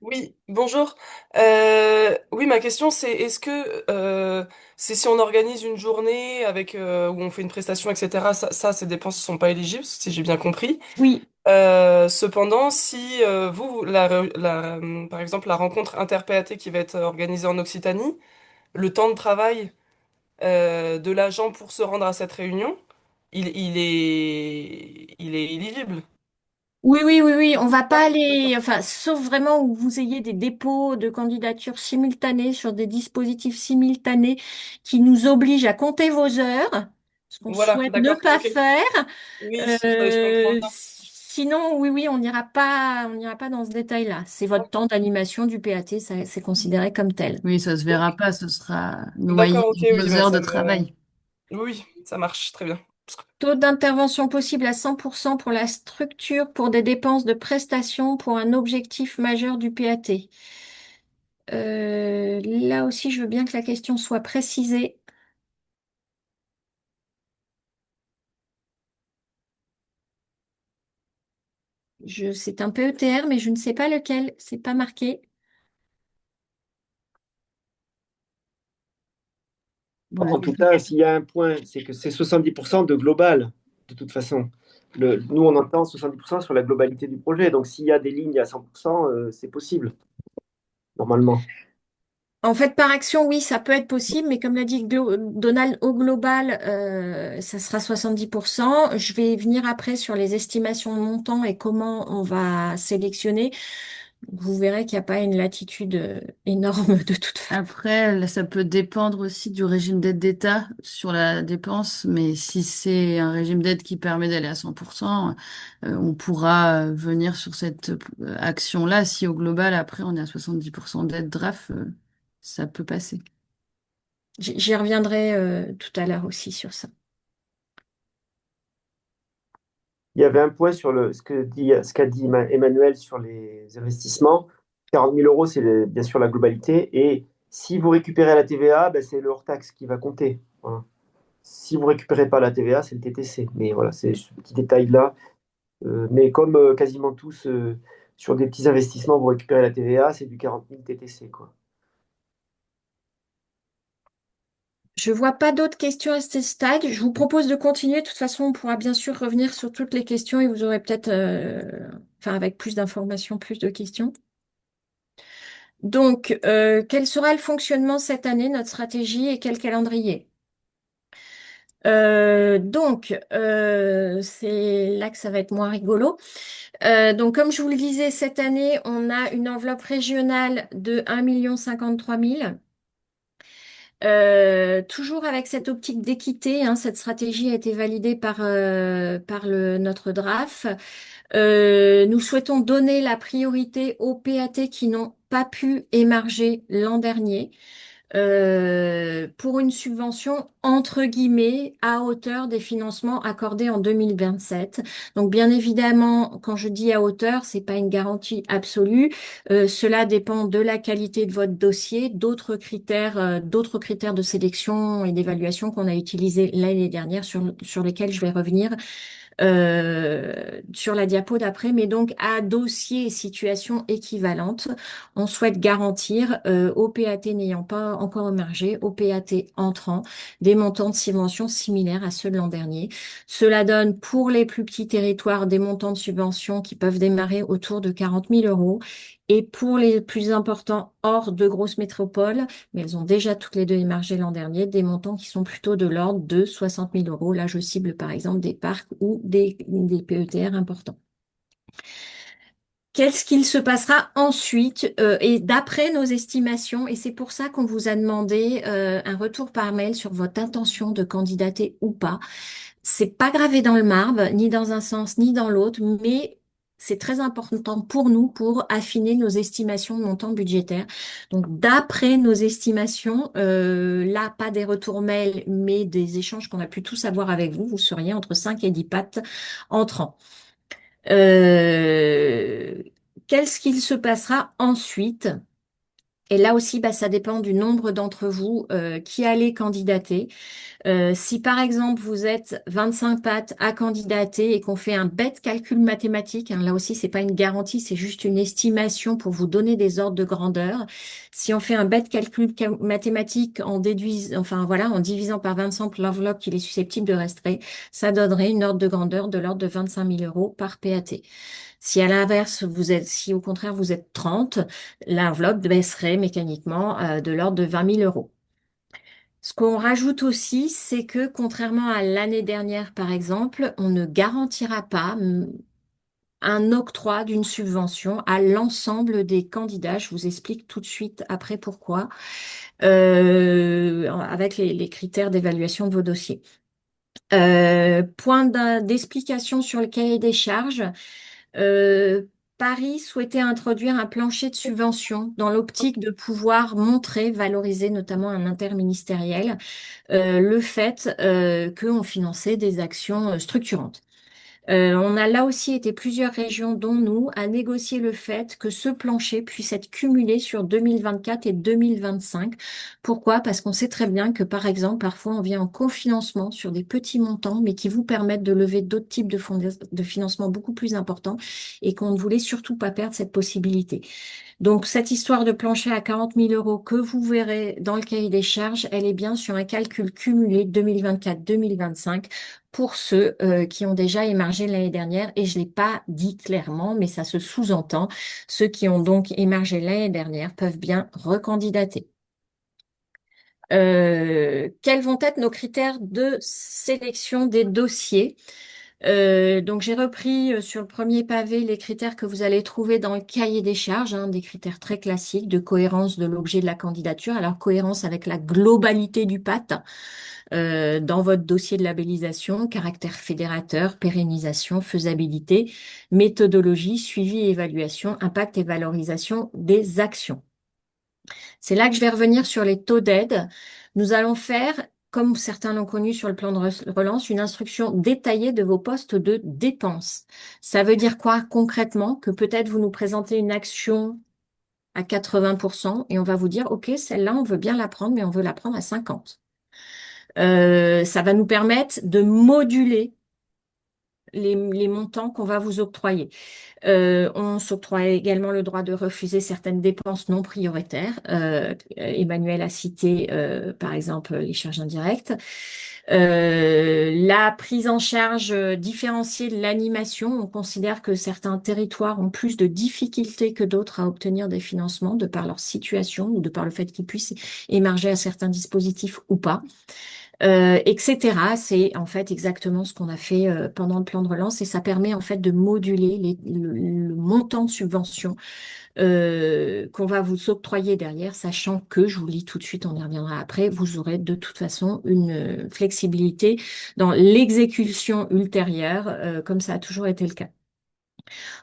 Oui, bonjour. Oui, ma question c'est est-ce que c'est si on organise une journée avec où on fait une prestation, etc. Ces dépenses ne sont pas éligibles, si j'ai bien compris. Oui, Cependant, si par exemple la rencontre inter-PAT qui va être organisée en Occitanie, le temps de travail de l'agent pour se rendre à cette réunion, il est éligible. oui, oui, oui, oui. On va pas D'accord, d'accord. aller, enfin, sauf vraiment où vous ayez des dépôts de candidatures simultanés sur des dispositifs simultanés qui nous obligent à compter vos heures, ce qu'on Voilà, souhaite ne d'accord, pas ok. faire. Oui, je comprends bien. Sinon, oui, oui, on n'ira pas dans ce détail-là. C'est votre temps d'animation du PAT, ça, c'est considéré comme tel. oui, ça se verra pas, ce sera noyé D'accord, ok, dans oui, nos bah, heures de travail. Oui, ça marche très bien. Taux d'intervention possible à 100% pour la structure pour des dépenses de prestations pour un objectif majeur du PAT. Là aussi, je veux bien que la question soit précisée. C'est un PETR, mais je ne sais pas lequel. C'est pas marqué. Bon, En tout cas, s'il y a un point, c'est que c'est 70% de global, de toute façon. Nous, on entend 70% sur la globalité du projet. Donc, s'il y a des lignes à 100%, c'est possible, normalement. En fait, par action, oui, ça peut être possible, mais comme l'a dit Donald, au global, ça sera 70%. Je vais venir après sur les estimations de montant et comment on va sélectionner. Vous verrez qu'il n'y a pas une latitude énorme de toute façon. après, là, ça peut dépendre aussi du régime d'aide d'État sur la dépense, mais si c'est un régime d'aide qui permet d'aller à 100%, on pourra venir sur cette action-là. Si au global, après, on est à 70% d'aide DRAF, ça peut passer. J'y reviendrai tout à l'heure aussi sur ça. Il y avait un point sur ce qu'a dit Emmanuel sur les investissements. 40 000 euros, c'est bien sûr la globalité. Et si vous récupérez la TVA, ben, c'est le hors-taxe qui va compter. Voilà. Si vous récupérez pas la TVA, c'est le TTC. Mais voilà, c'est ce petit détail-là. Mais comme quasiment tous sur des petits investissements, vous récupérez la TVA, c'est du 40 000 TTC, quoi. Je vois pas d'autres questions à ce stade. Je vous propose de continuer. De toute façon, on pourra bien sûr revenir sur toutes les questions et vous aurez peut-être, enfin, avec plus d'informations, plus de questions. Donc, quel sera le fonctionnement cette année, notre stratégie et quel calendrier? C'est là que ça va être moins rigolo. Donc, comme je vous le disais, cette année, on a une enveloppe régionale de 1 53 000 000. Toujours avec cette optique d'équité, hein, cette stratégie a été validée par notre DRAF. Nous souhaitons donner la priorité aux PAT qui n'ont pas pu émarger l'an dernier pour une subvention entre guillemets à hauteur des financements accordés en 2027. Donc bien évidemment, quand je dis à hauteur, c'est pas une garantie absolue. Cela dépend de la qualité de votre dossier, d'autres critères de sélection et d'évaluation qu'on a utilisés l'année dernière sur lesquels je vais revenir sur la diapo d'après, mais donc à dossier et situation équivalente, on souhaite garantir aux PAT n'ayant pas encore émergé, aux PAT entrants, des montants de subventions similaires à ceux de l'an dernier. Cela donne pour les plus petits territoires des montants de subventions qui peuvent démarrer autour de 40 000 euros. Et pour les plus importants hors de grosses métropoles, mais elles ont déjà toutes les deux émargé l'an dernier, des montants qui sont plutôt de l'ordre de 60 000 euros. Là, je cible par exemple des parcs ou des PETR importants. Qu'est-ce qu'il se passera ensuite et d'après nos estimations, et c'est pour ça qu'on vous a demandé un retour par mail sur votre intention de candidater ou pas. C'est pas gravé dans le marbre, ni dans un sens, ni dans l'autre, mais c'est très important pour nous pour affiner nos estimations de montant budgétaire. Donc, d'après nos estimations, là, pas des retours mail, mais des échanges qu'on a pu tous avoir avec vous, vous seriez entre 5 et 10 pattes entrants. Euh, Qu'est-ce qu'il se passera ensuite? Et là aussi, bah, ça dépend du nombre d'entre vous qui allez candidater. Si par exemple vous êtes 25 pattes à candidater et qu'on fait un bête calcul mathématique, hein, là aussi c'est pas une garantie, c'est juste une estimation pour vous donner des ordres de grandeur. Si on fait un bête calcul mathématique enfin voilà, en divisant par 25 l'enveloppe qu'il est susceptible de rester, ça donnerait une ordre de grandeur de l'ordre de 25 000 euros par PAT. Si à l'inverse si au contraire vous êtes 30, l'enveloppe baisserait mécaniquement de l'ordre de 20 000 euros. Ce qu'on rajoute aussi, c'est que contrairement à l'année dernière, par exemple, on ne garantira pas un octroi d'une subvention à l'ensemble des candidats. Je vous explique tout de suite après pourquoi, avec les critères d'évaluation de vos dossiers. Point d'explication sur le cahier des charges. Euh, Paris souhaitait introduire un plancher de subvention dans l'optique de pouvoir montrer, valoriser notamment un interministériel le fait qu'on finançait des actions structurantes. On a là aussi été plusieurs régions, dont nous, à négocier le fait que ce plancher puisse être cumulé sur 2024 et 2025. Pourquoi? Parce qu'on sait très bien que, par exemple, parfois on vient en cofinancement sur des petits montants, mais qui vous permettent de lever d'autres types de fonds de financement beaucoup plus importants et qu'on ne voulait surtout pas perdre cette possibilité. Donc, cette histoire de plancher à 40 000 euros que vous verrez dans le cahier des charges, elle est bien sur un calcul cumulé 2024-2025 pour ceux qui ont déjà émargé l'année dernière. Et je ne l'ai pas dit clairement, mais ça se sous-entend. Ceux qui ont donc émargé l'année dernière peuvent bien recandidater. Quels vont être nos critères de sélection des dossiers? Donc j'ai repris sur le premier pavé les critères que vous allez trouver dans le cahier des charges, hein, des critères très classiques de cohérence de l'objet de la candidature. Alors cohérence avec la globalité du PAT dans votre dossier de labellisation, caractère fédérateur, pérennisation, faisabilité, méthodologie, suivi et évaluation, impact et valorisation des actions. C'est là que je vais revenir sur les taux d'aide. Nous allons faire, comme certains l'ont connu sur le plan de relance, une instruction détaillée de vos postes de dépenses. Ça veut dire quoi concrètement? Que peut-être vous nous présentez une action à 80% et on va vous dire, OK, celle-là, on veut bien la prendre, mais on veut la prendre à 50. Ça va nous permettre de moduler les montants qu'on va vous octroyer. On s'octroie également le droit de refuser certaines dépenses non prioritaires. Emmanuel a cité, par exemple, les charges indirectes. La prise en charge différenciée de l'animation. On considère que certains territoires ont plus de difficultés que d'autres à obtenir des financements de par leur situation ou de par le fait qu'ils puissent émarger à certains dispositifs ou pas. Etc. C'est en fait exactement ce qu'on a fait pendant le plan de relance et ça permet en fait de moduler le montant de subvention qu'on va vous octroyer derrière, sachant que, je vous le dis tout de suite, on y reviendra après, vous aurez de toute façon une flexibilité dans l'exécution ultérieure, comme ça a toujours été le cas.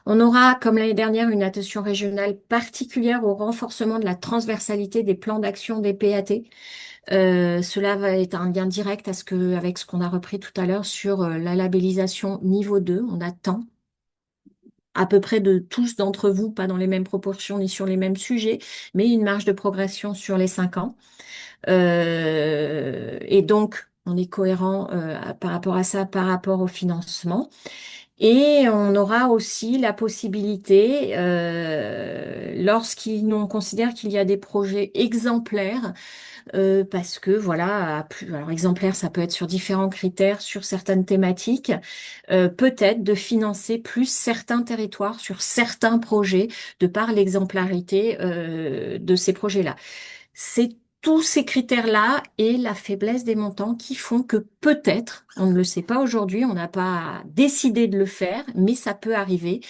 On aura, comme l'année dernière, une attention régionale particulière au renforcement de la transversalité des plans d'action des PAT. Cela va être un lien direct avec ce qu'on a repris tout à l'heure sur la labellisation niveau 2. On attend à peu près de tous d'entre vous, pas dans les mêmes proportions ni sur les mêmes sujets, mais une marge de progression sur les 5 ans. Et donc, on est cohérent par rapport à ça, par rapport au financement. Et on aura aussi la possibilité, lorsqu'on considère qu'il y a des projets exemplaires, parce que voilà, alors exemplaire, ça peut être sur différents critères, sur certaines thématiques, peut-être de financer plus certains territoires sur certains projets de par l'exemplarité de ces projets-là. C'est tous ces critères-là et la faiblesse des montants qui font que peut-être, on ne le sait pas aujourd'hui, on n'a pas décidé de le faire, mais ça peut arriver.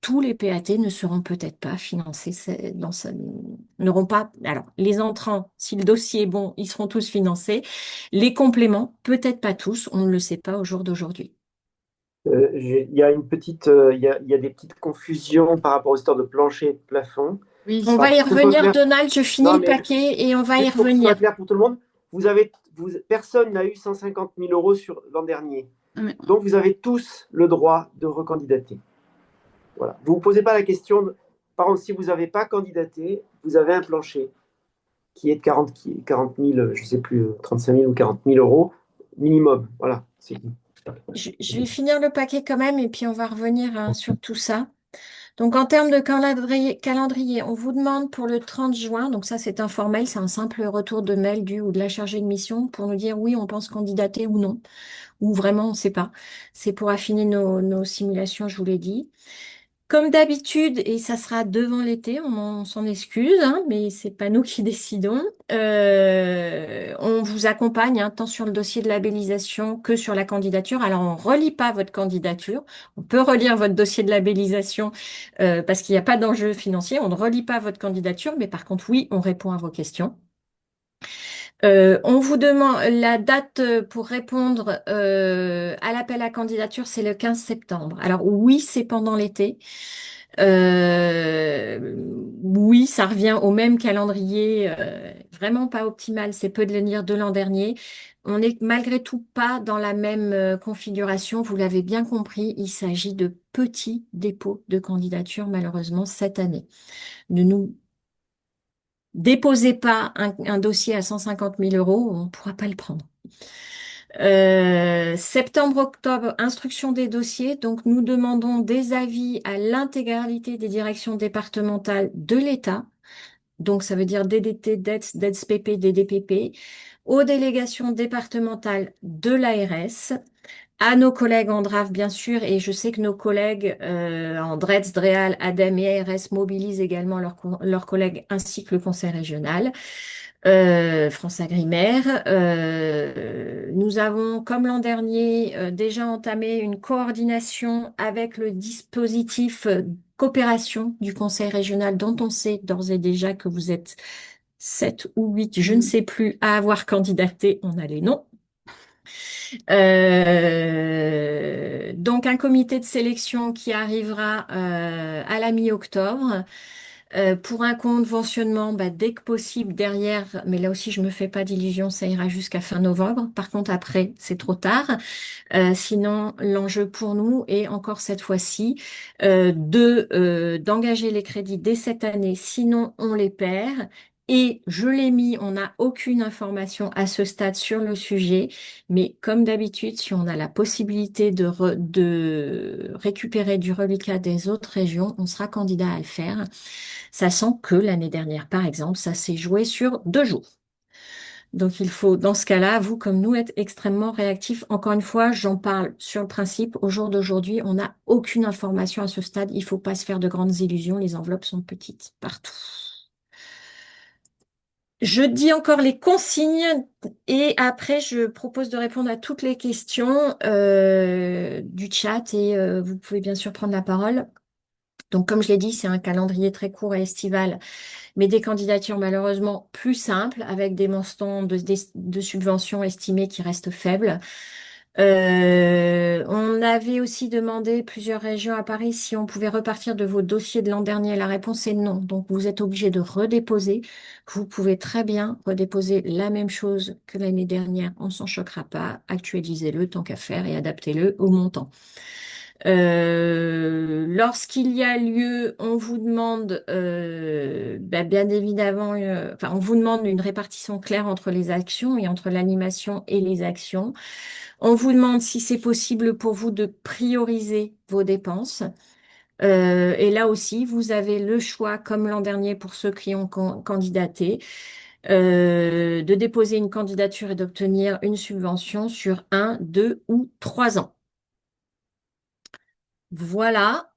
Tous les PAT ne seront peut-être pas financés n'auront pas. Alors, les entrants, si le dossier est bon, ils seront tous financés. Les compléments, peut-être pas tous, on ne le sait pas au jour d'aujourd'hui. Il y a il y a des petites confusions par rapport aux histoires de plancher et de plafond. Oui. On va Alors, y pour que ce soit revenir, clair, Donald, je finis non, le mais paquet et on va y juste pour que ce soit revenir. clair pour tout le monde, personne n'a eu 150 000 euros sur l'an dernier. Mais- Donc, vous avez tous le droit de recandidater. Voilà. Vous ne vous posez pas la question. Par contre, si vous n'avez pas candidaté, vous avez un plancher qui est de 40 000, je ne sais plus, 35 000 ou 40 000 euros minimum. Voilà. Je vais finir le paquet quand même et puis on va revenir hein, sur tout ça. Donc en termes de calendrier, on vous demande pour le 30 juin, donc ça c'est informel, c'est un simple retour de mail du ou de la chargée de mission pour nous dire oui, on pense candidater ou non, ou vraiment on ne sait pas. C'est pour affiner nos simulations, je vous l'ai dit. Comme d'habitude, et ça sera devant l'été, on s'en excuse, hein, mais c'est pas nous qui décidons. On vous accompagne hein, tant sur le dossier de labellisation que sur la candidature. Alors on relit pas votre candidature, on peut relire votre dossier de labellisation parce qu'il n'y a pas d'enjeu financier. On ne relit pas votre candidature, mais par contre oui, on répond à vos questions. On vous demande la date pour répondre à l'appel à candidature, c'est le 15 septembre. Alors oui, c'est pendant l'été. Oui, ça revient au même calendrier. vraiment pas optimal, c'est peu de venir de l'an dernier. On n'est malgré tout pas dans la même configuration. Vous l'avez bien compris, il s'agit de petits dépôts de candidature, malheureusement, cette année. Ne nous déposez pas un dossier à 150 000 euros, on ne pourra pas le prendre. Septembre-octobre, instruction des dossiers. Donc, nous demandons des avis à l'intégralité des directions départementales de l'État. Donc, ça veut dire DDT, DETS, DETS-PP, DDPP, aux délégations départementales de l'ARS, à nos collègues en draft, bien sûr, et je sais que nos collègues en DRETS, DREAL, ADEME et ARS mobilisent également leurs collègues ainsi que le conseil régional. France Agrimaire. Nous avons, comme l'an dernier, déjà entamé une coordination avec le dispositif coopération du conseil régional dont on sait d'ores et déjà que vous êtes 7 ou 8, je ne sais plus, à avoir candidaté. On a les noms. Donc un comité de sélection qui arrivera à la mi-octobre. Pour un conventionnement, dès que possible derrière, mais là aussi je me fais pas d'illusions, ça ira jusqu'à fin novembre. Par contre après, c'est trop tard. Sinon, l'enjeu pour nous est encore cette fois-ci d'engager les crédits dès cette année. Sinon, on les perd. Et je l'ai mis, on n'a aucune information à ce stade sur le sujet, mais comme d'habitude, si on a la possibilité de récupérer du reliquat des autres régions, on sera candidat à le faire, sachant que l'année dernière, par exemple, ça s'est joué sur 2 jours. Donc, il faut, dans ce cas-là, vous comme nous, être extrêmement réactifs. Encore une fois, j'en parle sur le principe. Au jour d'aujourd'hui, on n'a aucune information à ce stade. Il ne faut pas se faire de grandes illusions. Les enveloppes sont petites partout. Je dis encore les consignes et après, je propose de répondre à toutes les questions du chat et vous pouvez bien sûr prendre la parole. Donc, comme je l'ai dit, c'est un calendrier très court et estival, mais des candidatures malheureusement plus simples, avec des montants de subventions estimés qui restent faibles. On avait aussi demandé plusieurs régions à Paris si on pouvait repartir de vos dossiers de l'an dernier. La réponse est non. Donc, vous êtes obligé de redéposer. Vous pouvez très bien redéposer la même chose que l'année dernière. On ne s'en choquera pas. Actualisez-le tant qu'à faire et adaptez-le au montant. Lorsqu'il y a lieu, on vous demande, bien évidemment, enfin, on vous demande une répartition claire entre les actions et entre l'animation et les actions. On vous demande si c'est possible pour vous de prioriser vos dépenses. Et là aussi, vous avez le choix, comme l'an dernier pour ceux qui ont candidaté, de déposer une candidature et d'obtenir une subvention sur 1, 2 ou 3 ans. Voilà.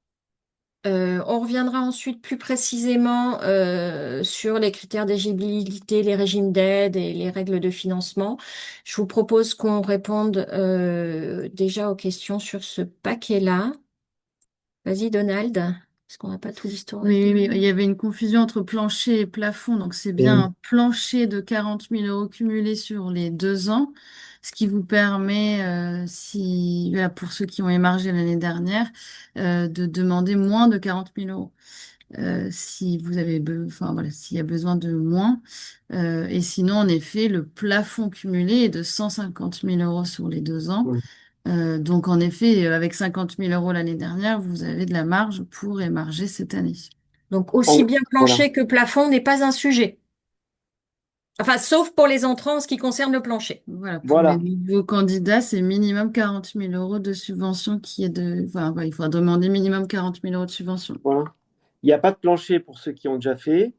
On reviendra ensuite plus précisément sur les critères d'éligibilité, les régimes d'aide et les règles de financement. Je vous propose qu'on réponde déjà aux questions sur ce paquet-là. Vas-y, Donald, parce qu'on n'a pas tout l'historique. Oui, oui, oui, il y avait une confusion entre plancher et plafond. Donc, c'est bien un plancher de 40 000 euros cumulés sur les 2 ans, ce qui vous permet, si, voilà, pour ceux qui ont émargé l'année dernière, de demander moins de 40 000 euros. Si vous avez, enfin, voilà, s'il y a besoin de moins. Et sinon, en effet, le plafond cumulé est de 150 000 euros sur les 2 ans. Ouais. Donc, en effet, avec 50 000 euros l'année dernière, vous avez de la marge pour émarger cette année. Donc, aussi bien Voilà. plancher que plafond n'est pas un sujet. Enfin, sauf pour les entrants en ce qui concerne le plancher. Voilà, pour les Voilà. nouveaux candidats, c'est minimum 40 000 euros de subvention qui est de. Enfin, voilà, il faudra demander minimum 40 000 euros de subvention. Voilà. Il n'y a pas de plancher pour ceux qui ont déjà fait.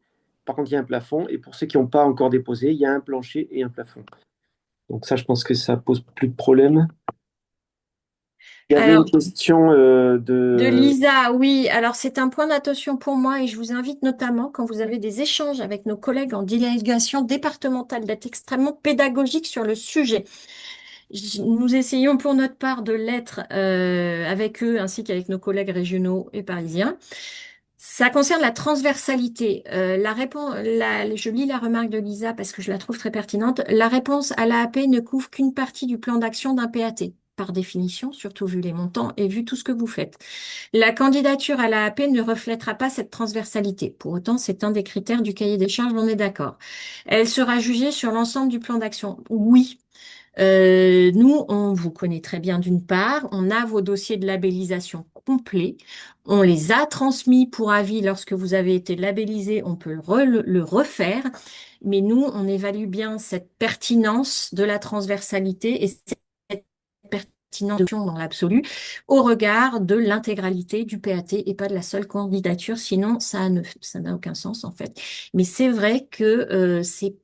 Par contre, il y a un plafond. Et pour ceux qui n'ont pas encore déposé, il y a un plancher et un plafond. Donc ça, je pense que ça pose plus de problème. Il y avait Alors, une question de de... Lisa, oui. Alors, c'est un point d'attention pour moi et je vous invite notamment, quand vous avez des échanges avec nos collègues en délégation départementale, d'être extrêmement pédagogique sur le sujet. Nous essayons pour notre part de l'être avec eux ainsi qu'avec nos collègues régionaux et parisiens. Ça concerne la transversalité. La réponse, je lis la remarque de Lisa parce que je la trouve très pertinente. La réponse à l'AAP ne couvre qu'une partie du plan d'action d'un PAT. par définition, surtout vu les montants et vu tout ce que vous faites. La candidature à l'AAP ne reflètera pas cette transversalité. Pour autant, c'est un des critères du cahier des charges, on est d'accord. Elle sera jugée sur l'ensemble du plan d'action. Oui. Nous, on vous connaît très bien d'une part, on a vos dossiers de labellisation complets, on les a transmis pour avis lorsque vous avez été labellisé, on peut le refaire, mais nous, on évalue bien cette pertinence de la transversalité et cette pertinence dans l'absolu au regard de l'intégralité du PAT et pas de la seule candidature, sinon ça n'a aucun sens en fait. Mais c'est vrai que c'est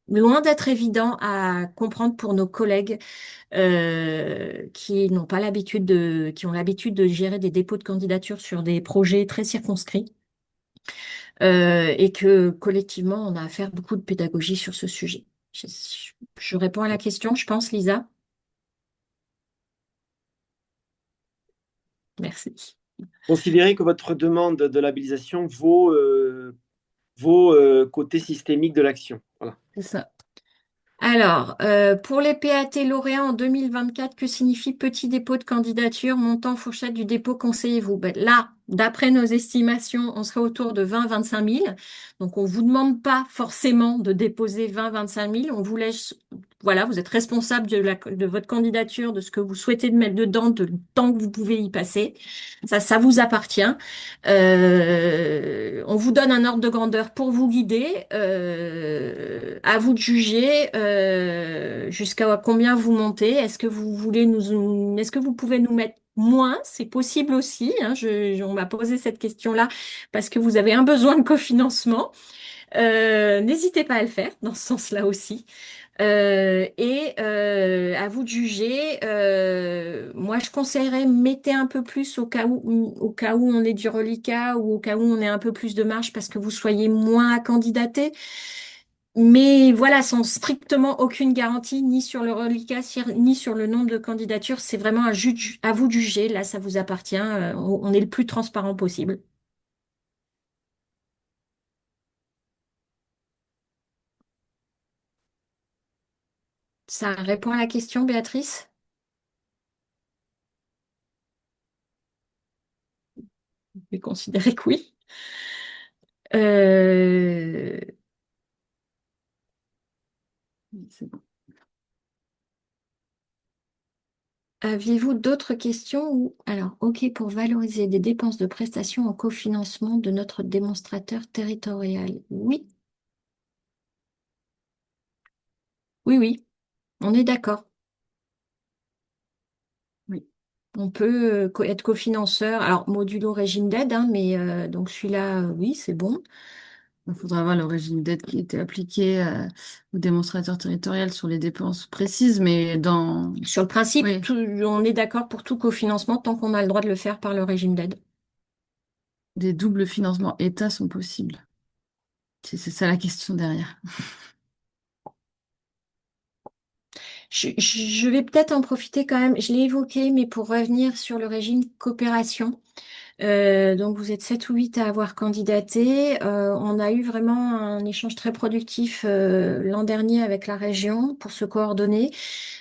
loin d'être évident à comprendre pour nos collègues qui n'ont pas l'habitude qui ont l'habitude de gérer des dépôts de candidature sur des projets très circonscrits et que collectivement, on a à faire beaucoup de pédagogie sur ce sujet. Je réponds à la question, je pense, Lisa. Merci. Considérez que votre demande de labellisation vaut côté systémique de l'action. Voilà. C'est ça. Alors, pour les PAT lauréats en 2024, que signifie petit dépôt de candidature, montant fourchette du dépôt, conseillez-vous? Ben, là, d'après nos estimations, on serait autour de 20-25 000. Donc, on vous demande pas forcément de déposer 20-25 000. On vous laisse, voilà, vous êtes responsable de votre candidature, de ce que vous souhaitez de mettre dedans, de le temps que vous pouvez y passer. Ça vous appartient. On vous donne un ordre de grandeur pour vous guider. À vous de juger jusqu'à combien vous montez. Est-ce que vous pouvez nous mettre moins? C'est possible aussi. Hein. On m'a posé cette question-là parce que vous avez un besoin de cofinancement. N'hésitez pas à le faire dans ce sens-là aussi. À vous de juger. Moi, je conseillerais mettez un peu plus au cas où on est du reliquat ou au cas où on est un peu plus de marge parce que vous soyez moins à candidater. Mais voilà, sans strictement aucune garantie ni sur le reliquat ni sur le nombre de candidatures. C'est vraiment à vous de juger. Là, ça vous appartient. On est le plus transparent possible. Ça répond à la question, Béatrice? Je vais considérer que oui. Euh, c'est bon. Aviez-vous d'autres questions Alors, OK pour valoriser des dépenses de prestations en cofinancement de notre démonstrateur territorial. Oui, oui, oui, on est d'accord. Oui. On peut être cofinanceur, alors modulo régime d'aide, hein, mais donc celui-là, oui, c'est bon. Il faudra voir le régime d'aide qui était appliqué au démonstrateur territorial sur les dépenses précises, mais dans... Sur le principe, Oui, on est d'accord pour tout cofinancement tant qu'on a le droit de le faire par le régime d'aide. des doubles financements État sont possibles. C'est ça la question derrière. Je vais peut-être en profiter quand même, je l'ai évoqué, mais pour revenir sur le régime coopération. Donc vous êtes 7 ou 8 à avoir candidaté. On a eu vraiment un échange très productif l'an dernier avec la région pour se coordonner.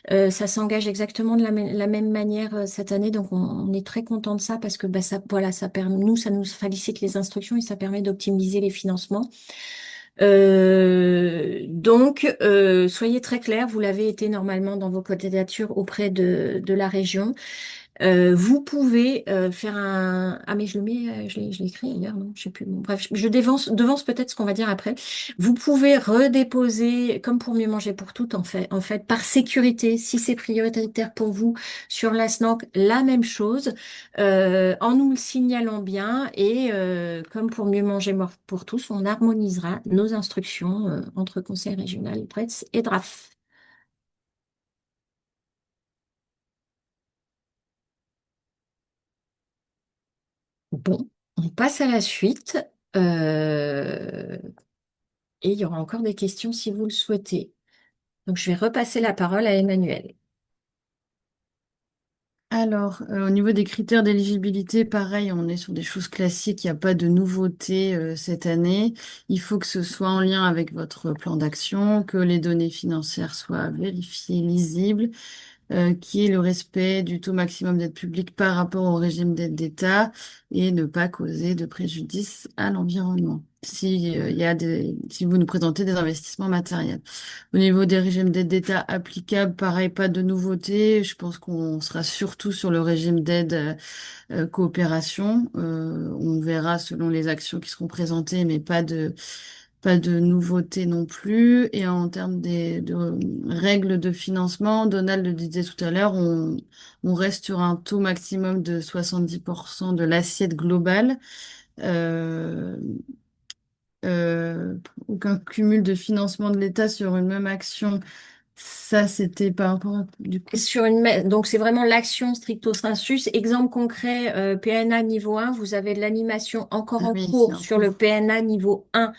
Ça s'engage exactement de la même manière cette année, donc on est très content de ça parce que bah, ça, voilà, ça nous facilite les instructions et ça permet d'optimiser les financements. Soyez très clairs, vous l'avez été normalement dans vos candidatures auprès de la région. Vous pouvez faire un... Ah mais je le mets, je l'ai écrit ailleurs, non? Je sais plus. Bon, bref, je devance peut-être ce qu'on va dire après. Vous pouvez redéposer, comme pour mieux manger pour toutes, en fait, par sécurité, si c'est prioritaire pour vous, sur la SNOC, la même chose, en nous le signalant bien et comme pour mieux manger pour tous, on harmonisera nos instructions entre conseil régional, PRETS et DRAF. Bon, on passe à la suite. Euh, et il y aura encore des questions si vous le souhaitez. Donc, je vais repasser la parole à Emmanuel. Alors, au niveau des critères d'éligibilité, pareil, on est sur des choses classiques, il n'y a pas de nouveauté cette année. Il faut que ce soit en lien avec votre plan d'action, que les données financières soient vérifiées, lisibles, qui est le respect du taux maximum d'aide publique par rapport au régime d'aide d'État et ne pas causer de préjudice à l'environnement. Si vous nous présentez des investissements matériels. Au niveau des régimes d'aide d'État applicables, pareil, pas de nouveauté. Je pense qu'on sera surtout sur le régime d'aide coopération. On verra selon les actions qui seront présentées, mais pas de nouveauté non plus. Et en termes de règles de financement, Donald le disait tout à l'heure, on reste sur un taux maximum de 70% de l'assiette globale. Euh, Aucun cumul de financement de l'État sur une même action. Ça, c'était par rapport du coup. Donc, c'est vraiment l'action stricto sensus. Exemple concret, PNA niveau 1, vous avez de l'animation encore Ah en oui, c'est cours en sur le cours. PNA niveau 1.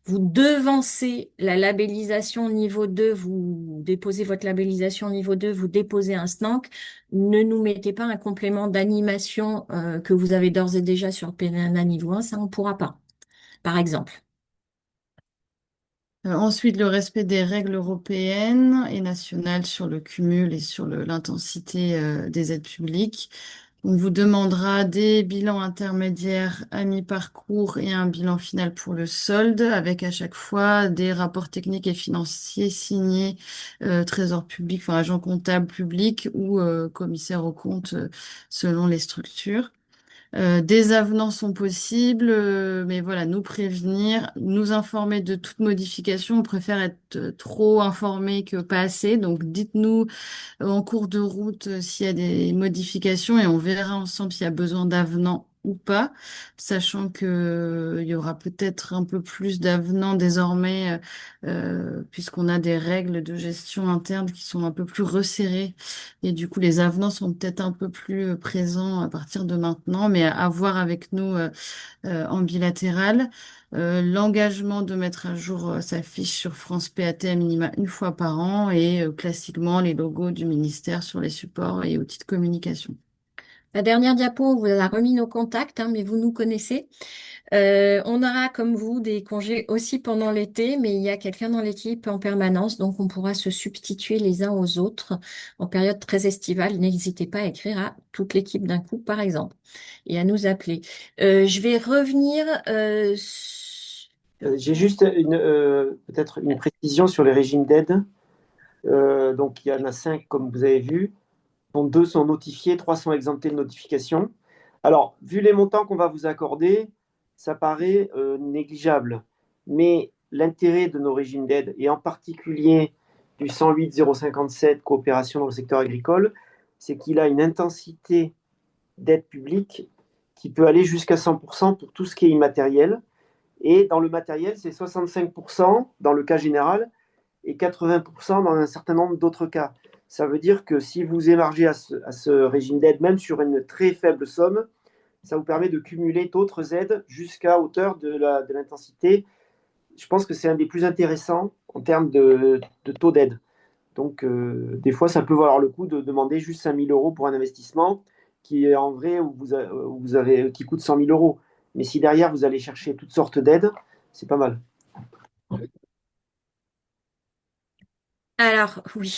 Vous devancez la labellisation niveau 2, vous déposez votre labellisation niveau 2, vous déposez un SNANC. Ne nous mettez pas un complément d'animation que vous avez d'ores et déjà sur le PNA niveau 1, ça on ne pourra pas, par exemple. Ensuite, le respect des règles européennes et nationales sur le cumul et sur l'intensité des aides publiques. On vous demandera des bilans intermédiaires à mi-parcours et un bilan final pour le solde, avec à chaque fois des rapports techniques et financiers signés trésor public, enfin agent comptable public ou commissaire aux comptes selon les structures. Des avenants sont possibles, mais voilà, nous prévenir, nous informer de toute modification. On préfère être trop informé que pas assez. Donc, dites-nous en cours de route s'il y a des modifications et on verra ensemble s'il y a besoin d'avenants ou pas, sachant que il y aura peut-être un peu plus d'avenants désormais, puisqu'on a des règles de gestion interne qui sont un peu plus resserrées et du coup les avenants sont peut-être un peu plus présents à partir de maintenant, mais à voir avec nous en bilatéral. L'engagement de mettre à jour sa fiche sur France PAT à minima une fois par an et classiquement les logos du ministère sur les supports et outils de communication. La dernière diapo, on vous a remis nos contacts, hein, mais vous nous connaissez. On aura, comme vous, des congés aussi pendant l'été, mais il y a quelqu'un dans l'équipe en permanence, donc on pourra se substituer les uns aux autres en période très estivale. N'hésitez pas à écrire à toute l'équipe d'un coup, par exemple, et à nous appeler. Je vais revenir J'ai juste peut-être une précision sur les régimes d'aide. Donc, il y en a 5, comme vous avez vu, dont 2 sont notifiés, 3 sont exemptés de notification. Alors, vu les montants qu'on va vous accorder, ça paraît négligeable. Mais l'intérêt de nos régimes d'aide, et en particulier du 108-057 coopération dans le secteur agricole, c'est qu'il a une intensité d'aide publique qui peut aller jusqu'à 100% pour tout ce qui est immatériel. Et dans le matériel, c'est 65% dans le cas général et 80% dans un certain nombre d'autres cas. Ça veut dire que si vous émargez à ce régime d'aide, même sur une très faible somme, ça vous permet de cumuler d'autres aides jusqu'à hauteur de l'intensité. Je pense que c'est un des plus intéressants en termes de taux d'aide. Donc, des fois, ça peut valoir le coup de demander juste 5 000 euros pour un investissement qui est en vrai qui coûte 100 000 euros. Mais si derrière, vous allez chercher toutes sortes d'aides, c'est pas mal. Alors, oui.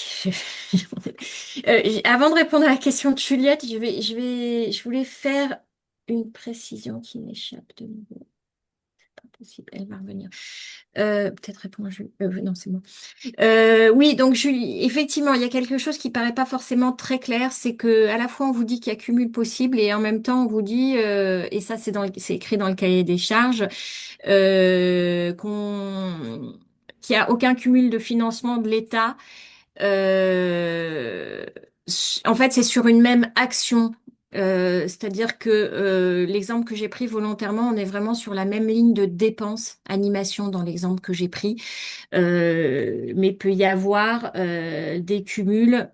Avant de répondre à la question de Juliette, je voulais faire une précision qui m'échappe de nouveau. C'est pas possible, elle va revenir. Peut-être répondre à Julie. Non, c'est moi. Oui, donc Julie, effectivement, il y a quelque chose qui paraît pas forcément très clair, c'est que à la fois on vous dit qu'il y a cumul possible et en même temps on vous dit, et ça c'est écrit dans le cahier des charges, qu'il n'y a aucun cumul de financement de l'État. Euh, En fait, c'est sur une même action. C'est-à-dire que l'exemple que j'ai pris volontairement, on est vraiment sur la même ligne de dépenses, animation dans l'exemple que j'ai pris. Mais peut y avoir des cumuls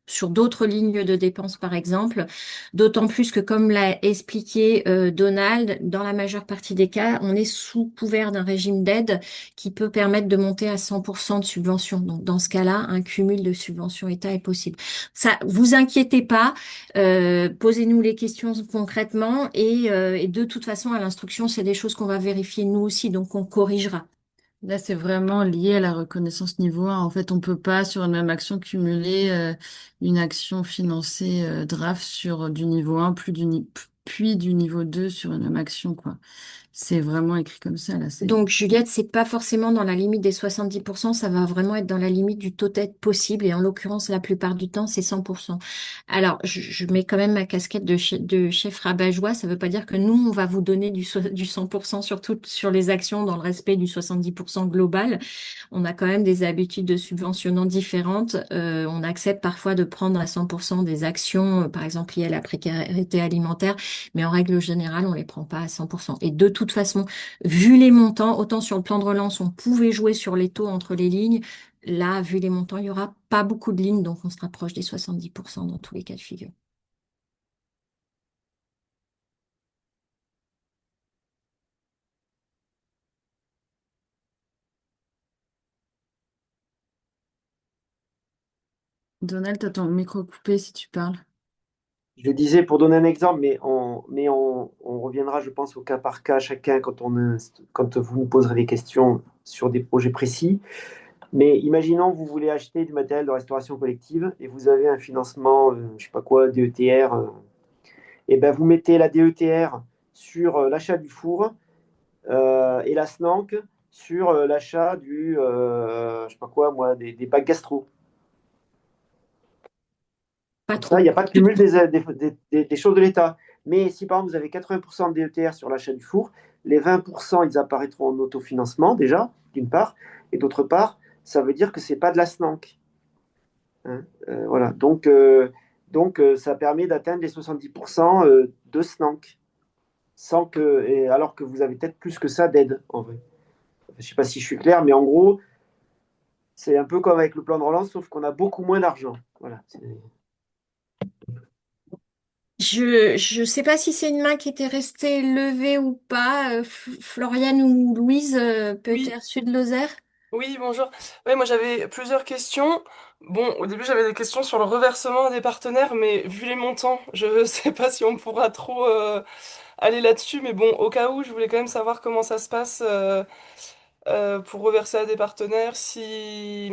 sur d'autres lignes de dépenses, par exemple. D'autant plus que, comme l'a expliqué Donald, dans la majeure partie des cas, on est sous couvert d'un régime d'aide qui peut permettre de monter à 100% de subvention. Donc, dans ce cas-là, un cumul de subventions État est possible. Ça, vous inquiétez pas, posez-nous les questions concrètement et de toute façon, à l'instruction, c'est des choses qu'on va vérifier nous aussi, donc on corrigera. Là, c'est vraiment lié à la reconnaissance niveau 1. En fait, on peut pas, sur une même action, cumuler une action financée draft sur du niveau 1, puis du niveau 2 sur une même action, quoi. C'est vraiment écrit comme ça, là. Donc, Juliette, c'est pas forcément dans la limite des 70%, ça va vraiment être dans la limite du taux-tête possible. Et en l'occurrence, la plupart du temps, c'est 100%. Alors, je mets quand même ma casquette de chef rabat-joie. Ça veut pas dire que nous, on va vous donner du 100% sur les actions dans le respect du 70% global. On a quand même des habitudes de subventionnant différentes. On accepte parfois de prendre à 100% des actions, par exemple liées à la précarité alimentaire, mais en règle générale, on les prend pas à 100%. Et de toute façon, vu les montants, autant sur le plan de relance, on pouvait jouer sur les taux entre les lignes. Là, vu les montants, il n'y aura pas beaucoup de lignes, donc on se rapproche des 70% dans tous les cas de figure. Donald, t'as ton micro coupé si tu parles. Je disais, pour donner un exemple, on reviendra, je pense, au cas par cas chacun quand vous nous poserez des questions sur des projets précis. Mais imaginons, vous voulez acheter du matériel de restauration collective et vous avez un financement, je sais pas quoi, DETR. Et ben vous mettez la DETR sur l'achat du four et la SNANC sur l'achat je sais pas quoi, moi, des bacs gastro. Pas Comme ça, il trop. n'y a pas de cumul des choses de l'État. Mais si par exemple vous avez 80% de DETR sur l'achat du four, les 20%, ils apparaîtront en autofinancement déjà, d'une part. Et d'autre part, ça veut dire que ce n'est pas de la SNANC. Hein. Voilà. Ça permet d'atteindre les 70% de SNANC. Alors que vous avez peut-être plus que ça d'aide, en vrai. Je ne sais pas si je suis clair, mais en gros, c'est un peu comme avec le plan de relance, sauf qu'on a beaucoup moins d'argent. Voilà. Je sais pas si c'est une main qui était restée levée ou pas. Floriane ou Louise, Oui, peut-être Sud Lozère. oui, bonjour. Ouais, moi j'avais plusieurs questions. Bon, au début j'avais des questions sur le reversement des partenaires, mais vu les montants, je sais pas si on pourra trop aller là-dessus. Mais bon, au cas où, je voulais quand même savoir comment ça se passe pour reverser à des partenaires. Si,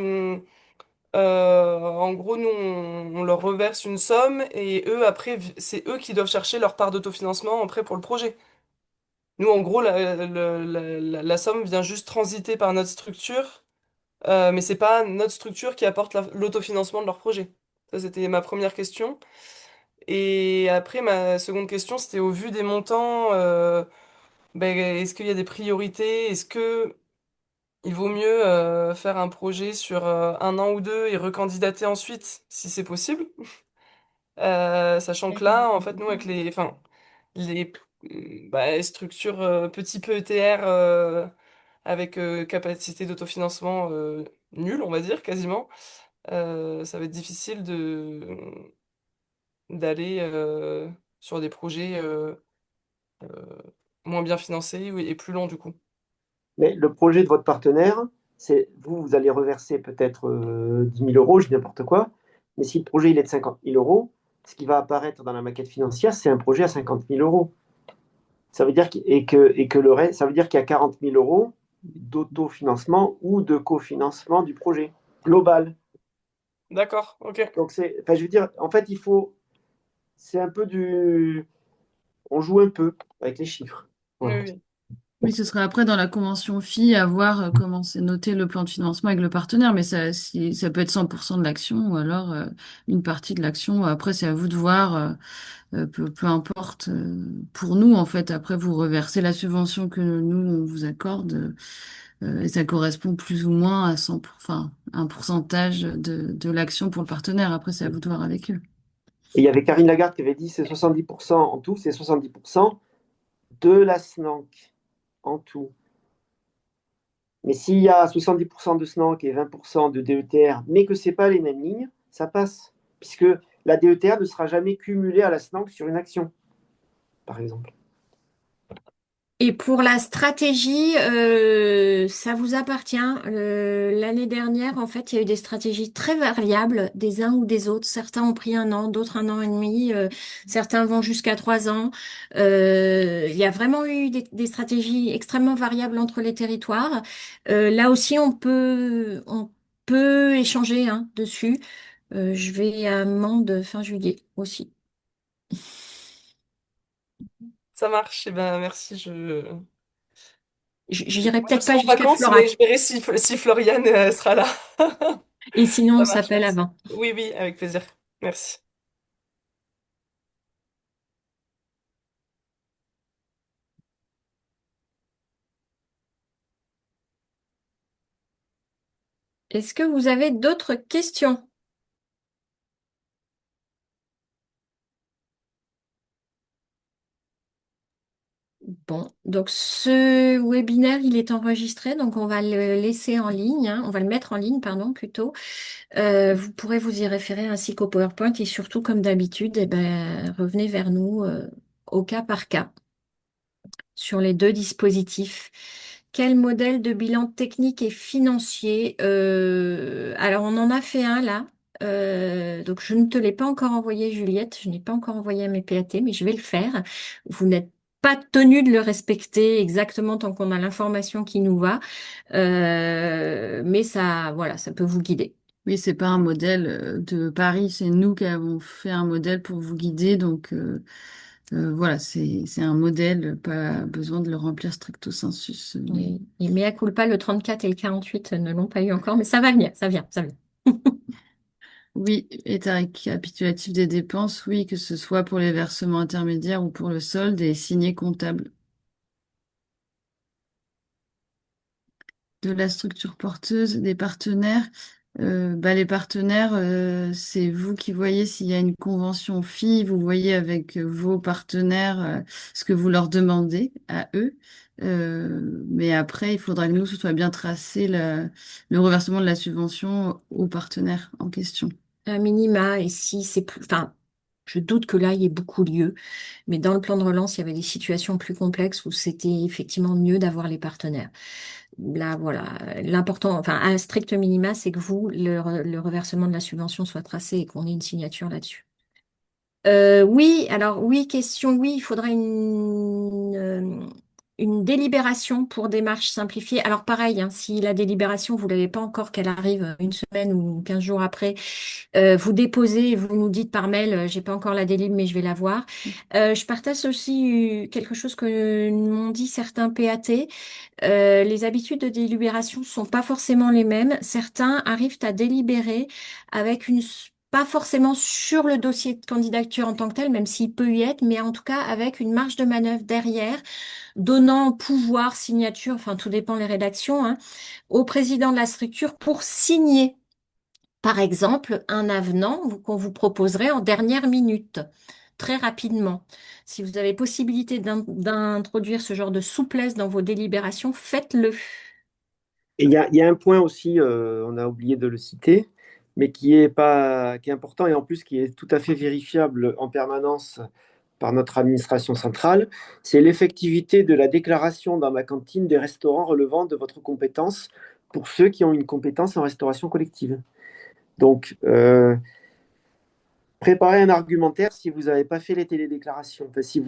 en gros, nous, on leur reverse une somme et eux, après, c'est eux qui doivent chercher leur part d'autofinancement après pour le projet. Nous, en gros, la somme vient juste transiter par notre structure, mais c'est pas notre structure qui apporte l'autofinancement de leur projet. Ça, c'était ma première question. Et après, ma seconde question, c'était au vu des montants, ben, est-ce qu'il y a des priorités? Est-ce que il vaut mieux faire un projet sur un an ou deux et recandidater ensuite, si c'est possible? Sachant que là, en fait, nous, avec les structures petit PETR avec capacité d'autofinancement nulle, on va dire, quasiment, ça va être difficile d'aller sur des projets moins bien financés oui, et plus longs, du coup. Mais le projet de votre partenaire, c'est vous allez reverser peut-être 10 000 euros, je dis n'importe quoi. Mais si le projet il est de 50 000 euros, ce qui va apparaître dans la maquette financière, c'est un projet à 50 000 euros. Ça veut dire et que le reste, ça veut dire qu'il y a 40 000 euros d'autofinancement ou de cofinancement du projet global. D'accord, ok. Donc enfin, je veux dire, en fait, c'est un peu on joue un peu avec les chiffres. Oui, Voilà. oui. Oui, ce sera après dans la convention FI à voir comment c'est noté le plan de financement avec le partenaire, mais ça peut être 100% de l'action ou alors une partie de l'action. Après, c'est à vous de voir, peu importe. Pour nous, en fait, après, vous reversez la subvention que nous, on vous accorde et ça correspond plus ou moins à 100%, enfin, un pourcentage de l'action pour le partenaire. Après, c'est à vous de voir avec eux. Et il y avait Karine Lagarde qui avait dit c'est 70% en tout, c'est 70% de la SNANC en tout. Mais s'il y a 70% de SNANC et 20% de DETR, mais que ce n'est pas les mêmes lignes, ça passe. Puisque la DETR ne sera jamais cumulée à la SNANC sur une action, par exemple. Et pour la stratégie, ça vous appartient. L'année dernière, en fait, il y a eu des stratégies très variables des uns ou des autres. Certains ont pris un an, d'autres un an et demi, certains vont jusqu'à 3 ans. Il y a vraiment eu des stratégies extrêmement variables entre les territoires. Là aussi, on peut échanger hein, dessus. Je vais à Mende fin juillet aussi. Ça marche, eh ben merci. J'irai Moi, je peut-être serai pas en jusqu'à vacances, mais Florac. je verrai si Floriane sera là. Et sinon, Ça on marche, s'appelle merci. avant. Oui, oui, avec plaisir. Merci. Est-ce que vous avez d'autres questions? Bon, donc ce webinaire, il est enregistré, donc on va le laisser en ligne, hein, on va le mettre en ligne, pardon, plutôt. Vous pourrez vous y référer ainsi qu'au PowerPoint et surtout, comme d'habitude, eh ben, revenez vers nous au cas par cas sur les deux dispositifs. Quel modèle de bilan technique et financier? Alors, on en a fait un là. Donc, je ne te l'ai pas encore envoyé, Juliette. Je n'ai pas encore envoyé à mes PAT, mais je vais le faire. Vous n'êtes pas tenu de le respecter exactement tant qu'on a l'information qui nous va. Mais ça, voilà, ça peut vous guider. Oui, c'est pas un modèle de Paris, c'est nous qui avons fait un modèle pour vous guider. Donc voilà, c'est un modèle, pas besoin de le remplir stricto sensus. Et mea culpa, le 34 et le 48 ne l'ont pas eu encore, mais ça va venir, ça vient, ça vient. Oui, état récapitulatif des dépenses, oui, que ce soit pour les versements intermédiaires ou pour le solde et signé comptable. De la structure porteuse, des partenaires. Les partenaires, c'est vous qui voyez s'il y a une convention fille, vous voyez avec vos partenaires ce que vous leur demandez à eux. Mais après, il faudra que nous, ce soit bien tracé le reversement de la subvention aux partenaires en question. Un minima, et si c'est plus, enfin, je doute que là, il y ait beaucoup lieu, mais dans le plan de relance, il y avait des situations plus complexes où c'était effectivement mieux d'avoir les partenaires. Là, voilà, l'important, enfin, un strict minima, c'est que vous, le reversement de la subvention soit tracé et qu'on ait une signature là-dessus. Oui, alors oui, question, oui, il faudra une délibération pour démarche simplifiée. Alors pareil, hein, si la délibération, vous l'avez pas encore, qu'elle arrive une semaine ou 15 jours après, vous déposez et vous nous dites par mail, j'ai pas encore la délib, mais je vais la voir. Je partage aussi quelque chose que m'ont dit certains PAT. Les habitudes de délibération sont pas forcément les mêmes. Certains arrivent à délibérer avec pas forcément sur le dossier de candidature en tant que tel, même s'il peut y être, mais en tout cas avec une marge de manœuvre derrière, donnant pouvoir, signature, enfin tout dépend les rédactions, hein, au président de la structure pour signer, par exemple, un avenant qu'on vous proposerait en dernière minute, très rapidement. Si vous avez possibilité d'introduire ce genre de souplesse dans vos délibérations, faites-le. Et il y a un point aussi, on a oublié de le citer, mais qui est important et en plus qui est tout à fait vérifiable en permanence par notre administration centrale, c'est l'effectivité de la déclaration dans ma cantine des restaurants relevant de votre compétence pour ceux qui ont une compétence en restauration collective. Donc, préparez un argumentaire si vous n'avez pas fait les télédéclarations. Enfin, si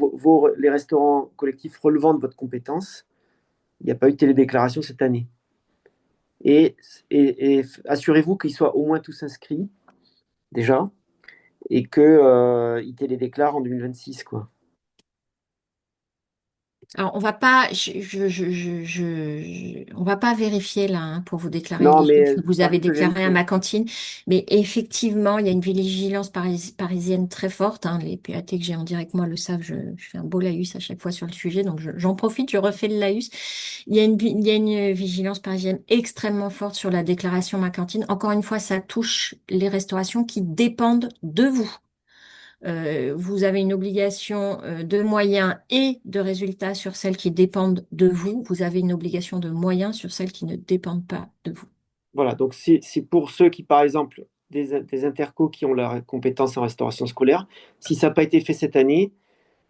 les restaurants collectifs relevant de votre compétence, il n'y a pas eu de télédéclaration cette année. Et, et assurez-vous qu'ils soient au moins tous inscrits, déjà, et qu'ils télédéclarent en 2026, quoi. Alors, on va pas, on va pas vérifier là hein, pour vous déclarer Non, éligible mais si vous ça avez risque de déclaré à vérifier. ma cantine. Mais effectivement, il y a une vigilance parisienne très forte. Hein. Les PAT que j'ai en direct, moi, le savent. Je fais un beau laïus à chaque fois sur le sujet, donc j'en profite, je refais le laïus. Il y a une vigilance parisienne extrêmement forte sur la déclaration ma cantine. Encore une fois, ça touche les restaurations qui dépendent de vous. Vous avez une obligation de moyens et de résultats sur celles qui dépendent de vous. Vous avez une obligation de moyens sur celles qui ne dépendent pas de vous. Voilà, donc c'est pour ceux qui, par exemple, des intercos qui ont la compétence en restauration scolaire, si ça n'a pas été fait cette année,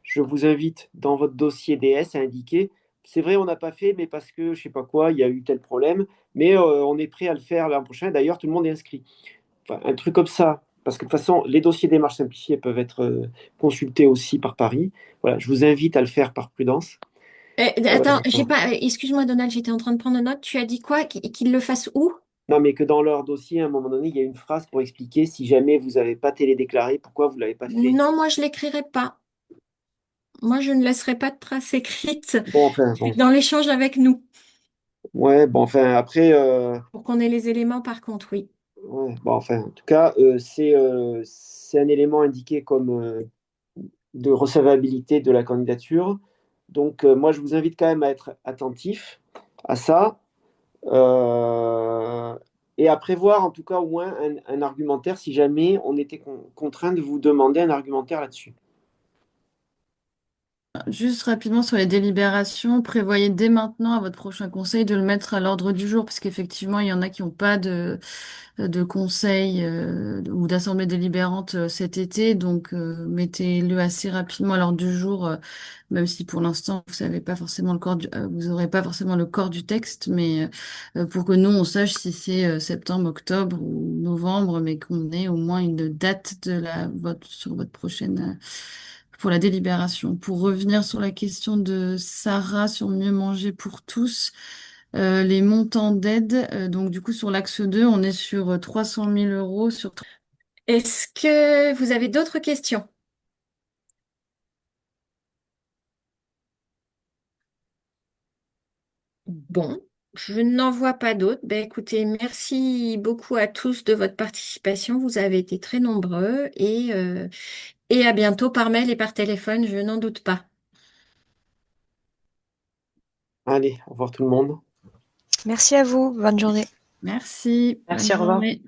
je vous invite dans votre dossier DS à indiquer c'est vrai, on n'a pas fait, mais parce que je sais pas quoi, il y a eu tel problème, mais on est prêt à le faire l'an prochain. D'ailleurs, tout le monde est inscrit. Enfin, un truc comme ça. Parce que de toute façon, les dossiers démarches simplifiées peuvent être consultés aussi par Paris. Voilà, je vous invite à le faire par prudence. Attends, j'ai pas. Excuse-moi, Donald, j'étais en train de prendre note. Tu as dit quoi? Qu'il le fasse où? Non, mais que dans leur dossier, à un moment donné, il y a une phrase pour expliquer si jamais vous n'avez pas télédéclaré, pourquoi vous ne l'avez pas fait. Non, moi, je l'écrirai pas. Moi, je ne laisserai pas de traces écrites Bon, enfin, bon. dans l'échange avec nous. Ouais, bon, enfin, après, Pour qu'on ait les éléments, par contre, oui. ouais, bon, enfin, en tout cas, c'est un élément indiqué comme de recevabilité de la candidature. Donc, moi, je vous invite quand même à être attentif à ça. Euh, et à prévoir en tout cas au moins un argumentaire si jamais on était contraint de vous demander un argumentaire là-dessus. Juste rapidement sur les délibérations, prévoyez dès maintenant à votre prochain conseil de le mettre à l'ordre du jour, parce qu'effectivement, il y en a qui n'ont pas de conseil ou d'assemblée délibérante cet été, donc mettez-le assez rapidement à l'ordre du jour, même si pour l'instant, vous savez pas forcément vous aurez pas forcément le corps du texte, mais pour que nous, on sache si c'est septembre, octobre ou novembre, mais qu'on ait au moins une date de la vote sur votre prochaine pour la délibération. Pour revenir sur la question de Sarah sur mieux manger pour tous, les montants d'aide, donc du coup sur l'axe 2, on est sur 300 000 euros sur Est-ce que vous avez d'autres questions? Bon, je n'en vois pas d'autres. Ben, écoutez, merci beaucoup à tous de votre participation. Vous avez été très nombreux et à bientôt par mail et par téléphone, je n'en doute pas. Allez, au revoir tout le monde. Merci à vous. Bonne journée. Merci, bonne Merci, au revoir. journée.